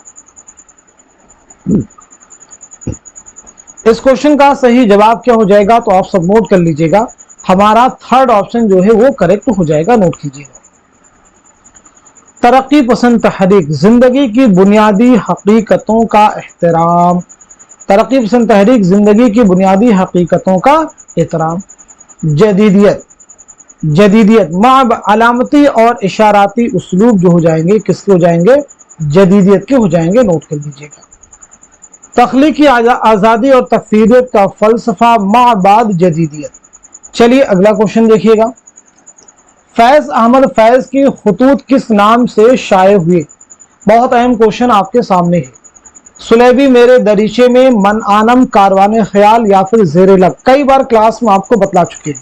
इस क्वेश्चन का सही जवाब क्या हो जाएगा? तो आप सब नोट कर लीजिएगा, हमारा थर्ड ऑप्शन जो है वो करेक्ट हो जाएगा, नोट कीजिएगा। तरक्की पसंद तहरीक, जिंदगी की बुनियादी हकीकतों का एहतराम। तरक्की पसंद तहरीक, जिंदगी की बुनियादी हकीकतों का एहतराम। जदीदियत माब अलामती और इशाराती उसलूब जो हो जाएंगे, किसके हो जाएंगे? जदीदियत के हो जाएंगे, नोट कर लीजिएगा। तख्लीकी आज़ादी और तफसीरियत का फलसफा माबाद जदीदियत। चलिए अगला क्वेश्चन देखिएगा। फैज अहमद फैज की खुतूत किस नाम से शाये हुए? बहुत अहम क्वेश्चन आपके सामने है। सुलेबी मेरे दरीचे में, मन आनम, कारवाने ख्याल या फिर जेरे लब। कई बार क्लास में आपको बतला चुके हैं,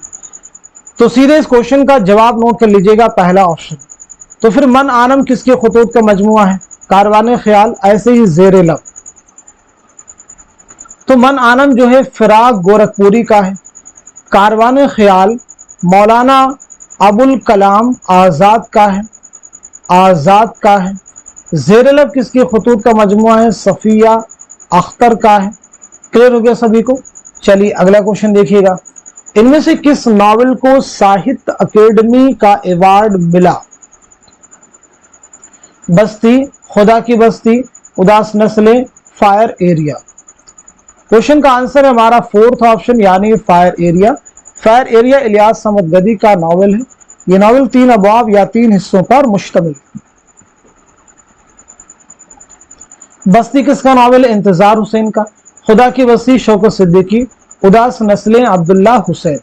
तो सीधे इस क्वेश्चन का जवाब नोट कर लीजिएगा, पहला ऑप्शन। तो फिर मन आनम किसके खुतूत का मजमुआ है? कारवाने ख्याल, ऐसे ही जेरे लब। तो मन आनम जो है फिराक गोरखपुरी का है, कारवाने ख्याल मौलाना अबुल कलाम आज़ाद का है, ज़ेर लब किसकी खुतूत का मजमुआ है? सफ़िया अख्तर का है। क्लियर हो गया सभी को? चलिए अगला क्वेश्चन देखिएगा। इनमें से किस नावल को साहित्य अकेडमी का अवार्ड मिला? बस्ती, खुदा की बस्ती, उदास नस्लें, फायर एरिया। क्वेश्चन का आंसर है हमारा फोर्थ ऑप्शन, यानी fire area. Fire area Ilyas समदगदी का नावल है। यह नावल 3 अबवाब या 3 हिस्सों पर मुश्तमिल है। बस्ती किसका नावल है? इंतजार हुसैन का। खुदा की बस्ती शौकत सिद्दीकी। उदास नस्लें अब्दुल्ला हुसैन।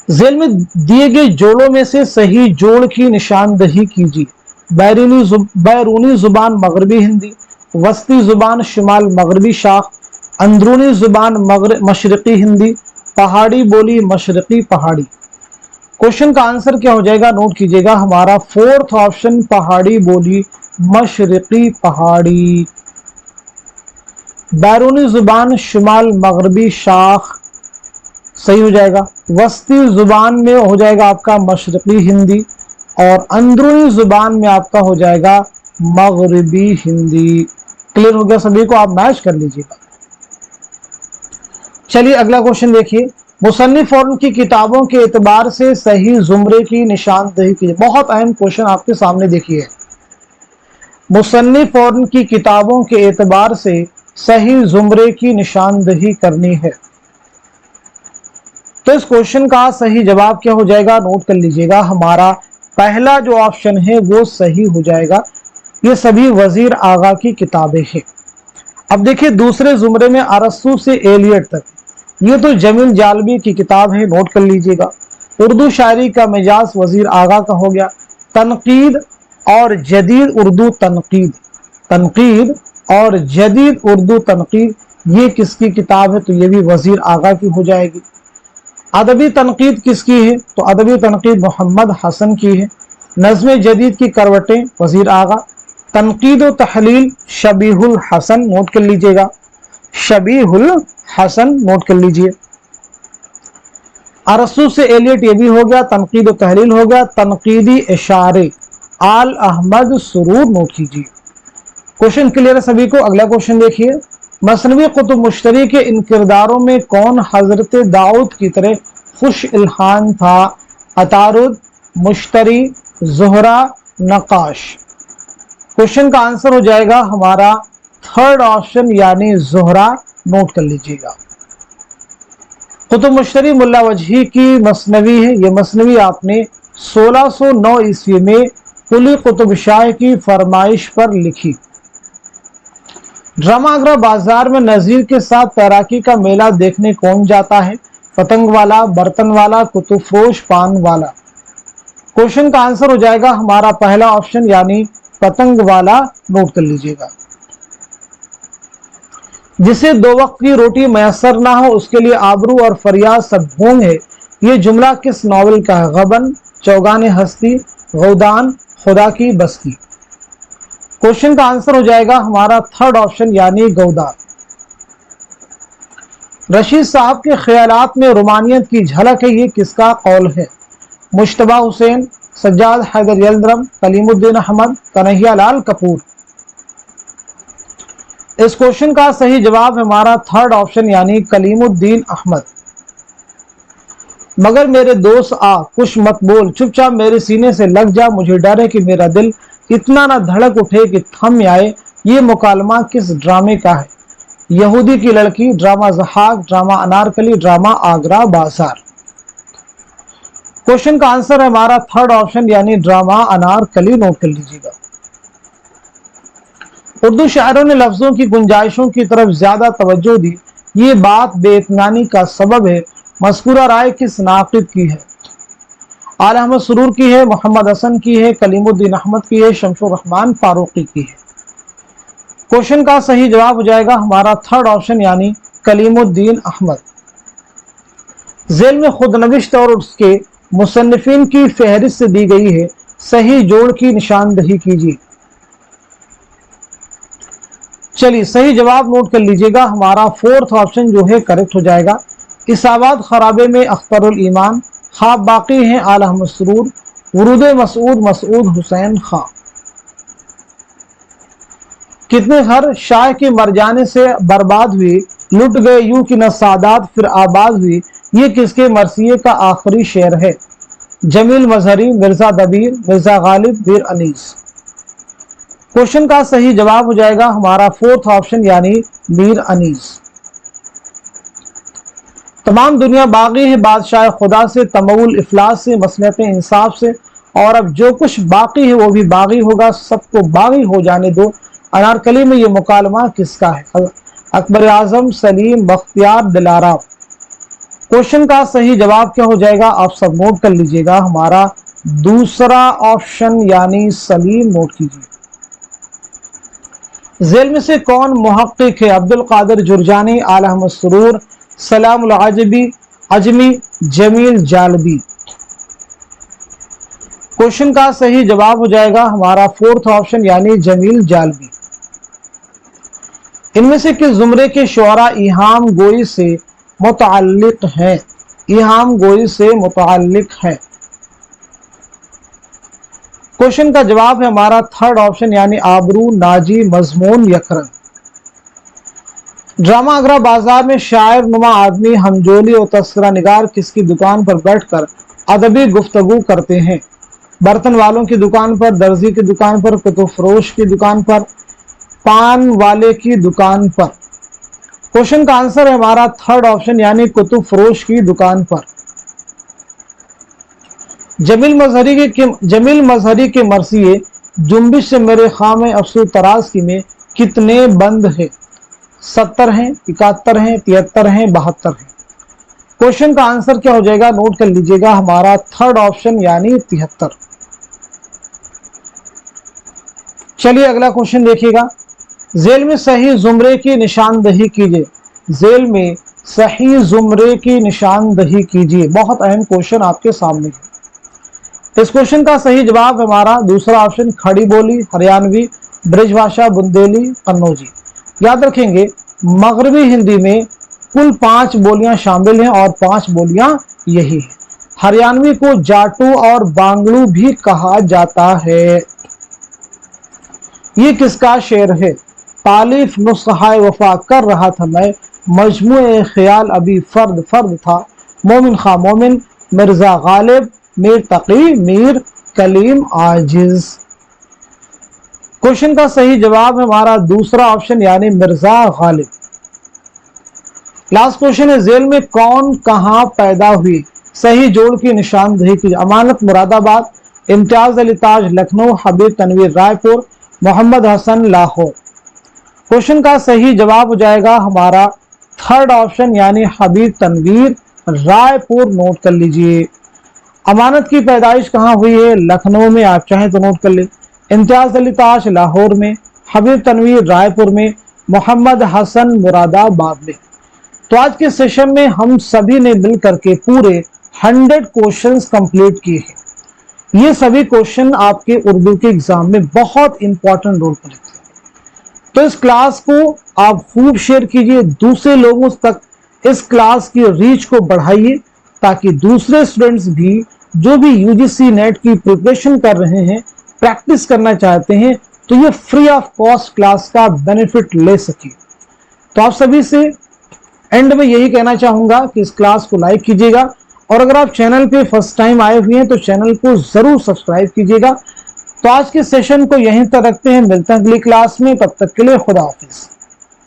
जेल में दिए गए जोड़ों में से सही जोड़ की निशानदेही कीजिए। बैरूनी जुबान मगरबी हिंदी, वस्ती जुबान शिमाल मगरबी शाख, अंदरूनी जुबान मशरकी हिंदी, पहाड़ी बोली मशरकी पहाड़ी। क्वेश्चन का आंसर क्या हो जाएगा, नोट कीजिएगा हमारा फोर्थ ऑप्शन पहाड़ी बोली, मशरकी पहाड़ी। बैरूनी जुबान शुमाल मगरबी शाख, सही हो जाएगा। वस्ती जुबान में हो जाएगा आपका मशरकी हिंदी, और अंदरूनी जुबान में आपका हो जाएगा मगरबी हिंदी। क्लियर हो गया सभी को, आप मैच कर लीजिएगा। चलिए अगला क्वेश्चन देखिए, मुसन्निफ और उनकी किताबों के एतबार से सही जुमरे की निशानदेही कीजिए। बहुत अहम क्वेश्चन आपके सामने देखिए, मुसन्निफ और उनकी किताबों के एतबार से सही जुमरे की निशानदेही करनी है। तो इस क्वेश्चन का सही जवाब क्या हो जाएगा, नोट कर लीजिएगा हमारा पहला जो ऑप्शन है वो सही हो जाएगा। ये सभी वजीर आगा की किताबें हैं। अब देखिए दूसरे जुमरे में अरस्तू से एलियट तक, ये तो जमील जालबी की किताब है, नोट कर लीजिएगा। उर्दू शायरी का मिजाज वजीर आगा का हो गया। तनकीद और जदीद उर्दू तनकीद, तनकीद और जदीद उर्दू तनकीद, ये किसकी किताब है, तो ये भी वजीर आगा की हो जाएगी। अदबी तनकीद किसकी है, तो अदबी तनकीद मोहम्मद हसन की है। नज़्म जदीद की करवटें वजीर आगा। तनकीद व तहलील शबीहुल हसन, नोट कर लीजिएगा, शबीहुल हसन नोट कर लीजिए। अरस्तू से एलियट ये भी हो गया, तनकीद व तहलील हो गया। तनकीदी इशारे आल अहमद सुरूर, नोट कीजिए। क्वेश्चन क्लियर है सभी को। अगला क्वेश्चन देखिए, मसनवी कुतुब मुश्तरी के इन किरदारों में कौन हजरत दाऊद की तरह खुश इल्हान था? अतारुद, मुश्तरी, ज़ुहरा, नकाश। क्वेश्चन का आंसर हो जाएगा हमारा थर्ड ऑप्शन यानी ज़ुहरा, नोट कर लीजिएगा। कुतुब मुश्तरी मुल्ला वजही की मसनवी है। ये मसनवी आपने 1609 ईस्वी में कुली कुतुब शाह की फरमाइश पर लिखी। ड्रामा आगरा बाजार में नजीर के साथ तैराकी का मेला देखने कौन जाता है? पतंग वाला, बर्तन वाला, कुतुब फरोश, पान वाला। क्वेश्चन का आंसर हो जाएगा हमारा पहला ऑप्शन यानी पतंग वाला, नोट कर लीजिएगा। जिसे दो वक्त की रोटी मैसर ना हो उसके लिए आबरू और फरियाद सब ढोंग है, ये जुमला किस नॉवेल का है? गबन, चौगाने हस्ती, गौदान, खुदा की बस्ती। क्वेश्चन का आंसर हो जाएगा हमारा थर्ड ऑप्शन यानी गौदान। रशीद साहब के ख्यालात में रोमानियत की झलक है, ये किसका कौल है? मुश्तबा हुसैन, सज्जाद हैदर यल्दरम, कलीमुद्दीन अहमद, कन्हैया लाल कपूर। इस क्वेश्चन का सही जवाब है हमारा थर्ड ऑप्शन यानी कलीमुद्दीन अहमद। मगर मेरे दोस्त आ कुछ मत बोल, चुपचाप मेरे सीने से लग जा, मुझे डर है कि मेरा दिल इतना ना धड़क उठे कि थम आए। ये मुकालमा किस ड्रामे का है? यहूदी की लड़की, ड्रामा ज़हाक, ड्रामा अनारकली, ड्रामा आगरा बाजार। क्वेश्चन का आंसर है हमारा थर्ड ऑप्शन यानी ड्रामा अनारकली, नोट कर लीजिएगा। उर्दू शायरों ने लफ्जों की गुंजाइशों की तरफ ज्यादा तवज्जो दी, ये बात बेइत्मीनानी का सबब है। मज़कूरा राय किस नाक़िद की है? आल अहमद सुरूर की है, मोहम्मद हसन की है, कलीमुद्दीन अहमद की है, शमसुर रहमान फारूकी की है। क्वेश्चन का सही जवाब हो जाएगा हमारा थर्ड ऑप्शन यानी कलीमुद्दीन अहमद। जेल में खुदनविश्त और उसके मुसन्निफिन की फहरिस्त दी गई है, सही जोड़ की निशानदही कीजिए। चलिए सही जवाब नोट कर लीजिएगा, हमारा फोर्थ ऑप्शन जो है करेक्ट हो जाएगा। इसाबाद खराबे में अख्तरुल ईमान, ख्वाब बाकी हैं आल अहमद सुरूर, वुरूद मसूद मसूद हुसैन खां। कितने घर शाह के मर जाने से बर्बाद हुए, लुट गए यूं कि न सादात फिर आबाद हुई, ये किसके मरसिए का आखिरी शेर है? जमील मजहरी, मिर्जा दबीर, मिर्जा गालिब, मीर अनीस। क्वेश्चन का सही जवाब हो जाएगा हमारा फोर्थ ऑप्शन यानी मीर अनीस। तमाम दुनिया बागी है बादशाह खुदा से, तमउल इफलास से, मसलहत इंसाफ से, और अब जो कुछ बाकी है वो भी बागी होगा, सबको बागी हो जाने दो। अनारकली में ये मुकालमा किसका है? अकबर आजम, सलीम, बख्तियार, दिलाराम। क्वेश्चन का सही जवाब क्या हो जाएगा, आप सब नोट कर लीजिएगा, हमारा दूसरा ऑप्शन यानी सलीम, नोट कीजिए। जेल में से कौन मुहक्किक है? अब्दुल कादिर जुरजानी, आल अहमद सुरूर, सलामुल अजमी, जमील जालबी। क्वेश्चन का सही जवाब हो जाएगा हमारा फोर्थ ऑप्शन यानी जमील जालबी। इनमें से किस जुमरे के शुअरा इहाम गोई से मुतअल्लिक हैं? इहाम गोई से मुतअल्लिक है। क्वेश्चन का जवाब है हमारा थर्ड ऑप्शन यानी आबरू, नाजी, मजमून, यकरन। ड्रामा आगरा बाजार में शायर नुमा आदमी हमजोली और तस्करा निगार किसकी दुकान पर बैठकर अदबी गुफ्तगू करते हैं? बर्तन वालों की दुकान पर, दर्जी की दुकान पर, कुतुब फरोश की दुकान पर, पान वाले की दुकान पर। क्वेश्चन का आंसर है हमारा थर्ड ऑप्शन यानी कुतुब फरोश की दुकान पर। जमील मजहरी के मरसिए जुम्बिश से मेरे खाम अफसू तराज की में कितने बंद है? 70 हैं, 71 हैं, 73 हैं, 72 हैं। क्वेश्चन का आंसर क्या हो जाएगा? नोट कर लीजिएगा हमारा थर्ड ऑप्शन यानी 73। चलिए अगला क्वेश्चन देखिएगा। जेल में सही जुमरे की निशानदही कीजिए। जेल में सही जुमरे की निशानदही कीजिए। बहुत अहम क्वेश्चन आपके सामने है। इस क्वेश्चन का सही जवाब हमारा दूसरा ऑप्शन खड़ी बोली, हरियाणवी, ब्रजभाषा, बुंदेली, कन्नौजी। याद रखेंगे मगरबी हिंदी में कुल 5 बोलियां शामिल हैं और 5 बोलियां यही है। हरियाणवी को जाटू और बांगड़ू भी कहा जाता है। ये किसका शेर है? तालीफ नुस्ख़ाए वफा कर रहा था मैं, मजमुए ख्याल अभी फर्द फर्द था, मोमिन खा मोमिन, मिर्जा गालिब, मीर तकी, मीर कलीम आजिज। क्वेश्चन का सही जवाब है हमारा दूसरा ऑप्शन यानी मिर्जा गालिब। लास्ट क्वेश्चन है जेल में कौन कहां पैदा हुई? सही जोड़ की निशानदही की। अमानत मुरादाबाद, इम्तियाज अली ताज लखनऊ, हबीब तनवीर रायपुर, मोहम्मद हसन लाहौर। क्वेश्चन का सही जवाब हो जाएगा हमारा थर्ड ऑप्शन यानी हबीब तनवीर रायपुर। नोट कर लीजिए। अमानत की पैदाइश कहाँ हुई है? लखनऊ में। आप चाहें तो नोट कर ले। इम्तियाज अली ताज लाहौर में, हबीब तनवीर रायपुर में, मोहम्मद हसन मुरादाबाद में। तो आज के सेशन में हम सभी ने मिलकर के पूरे 100 क्वेश्चंस कंप्लीट किए हैं। ये सभी क्वेश्चन आपके उर्दू के एग्जाम में बहुत इंपॉर्टेंट रोल प्ले करते हैं। तो इस क्लास को आप खूब शेयर कीजिए, दूसरे लोगों तक इस क्लास की रीच को बढ़ाइए ताकि दूसरे स्टूडेंट्स भी जो भी यूजीसी नेट की प्रिपरेशन कर रहे हैं, प्रैक्टिस करना चाहते हैं, तो ये फ्री ऑफ कॉस्ट क्लास का बेनिफिट ले सके। तो आप सभी से एंड में यही कहना चाहूंगा कि इस क्लास को लाइक कीजिएगा और अगर आप चैनल पे फर्स्ट टाइम आए हुए हैं तो चैनल को जरूर सब्सक्राइब कीजिएगा। तो आज के सेशन को यहीं तक रखते हैं, मिलते हैं अगली क्लास में, तब तक के लिए खुदा हाफिज।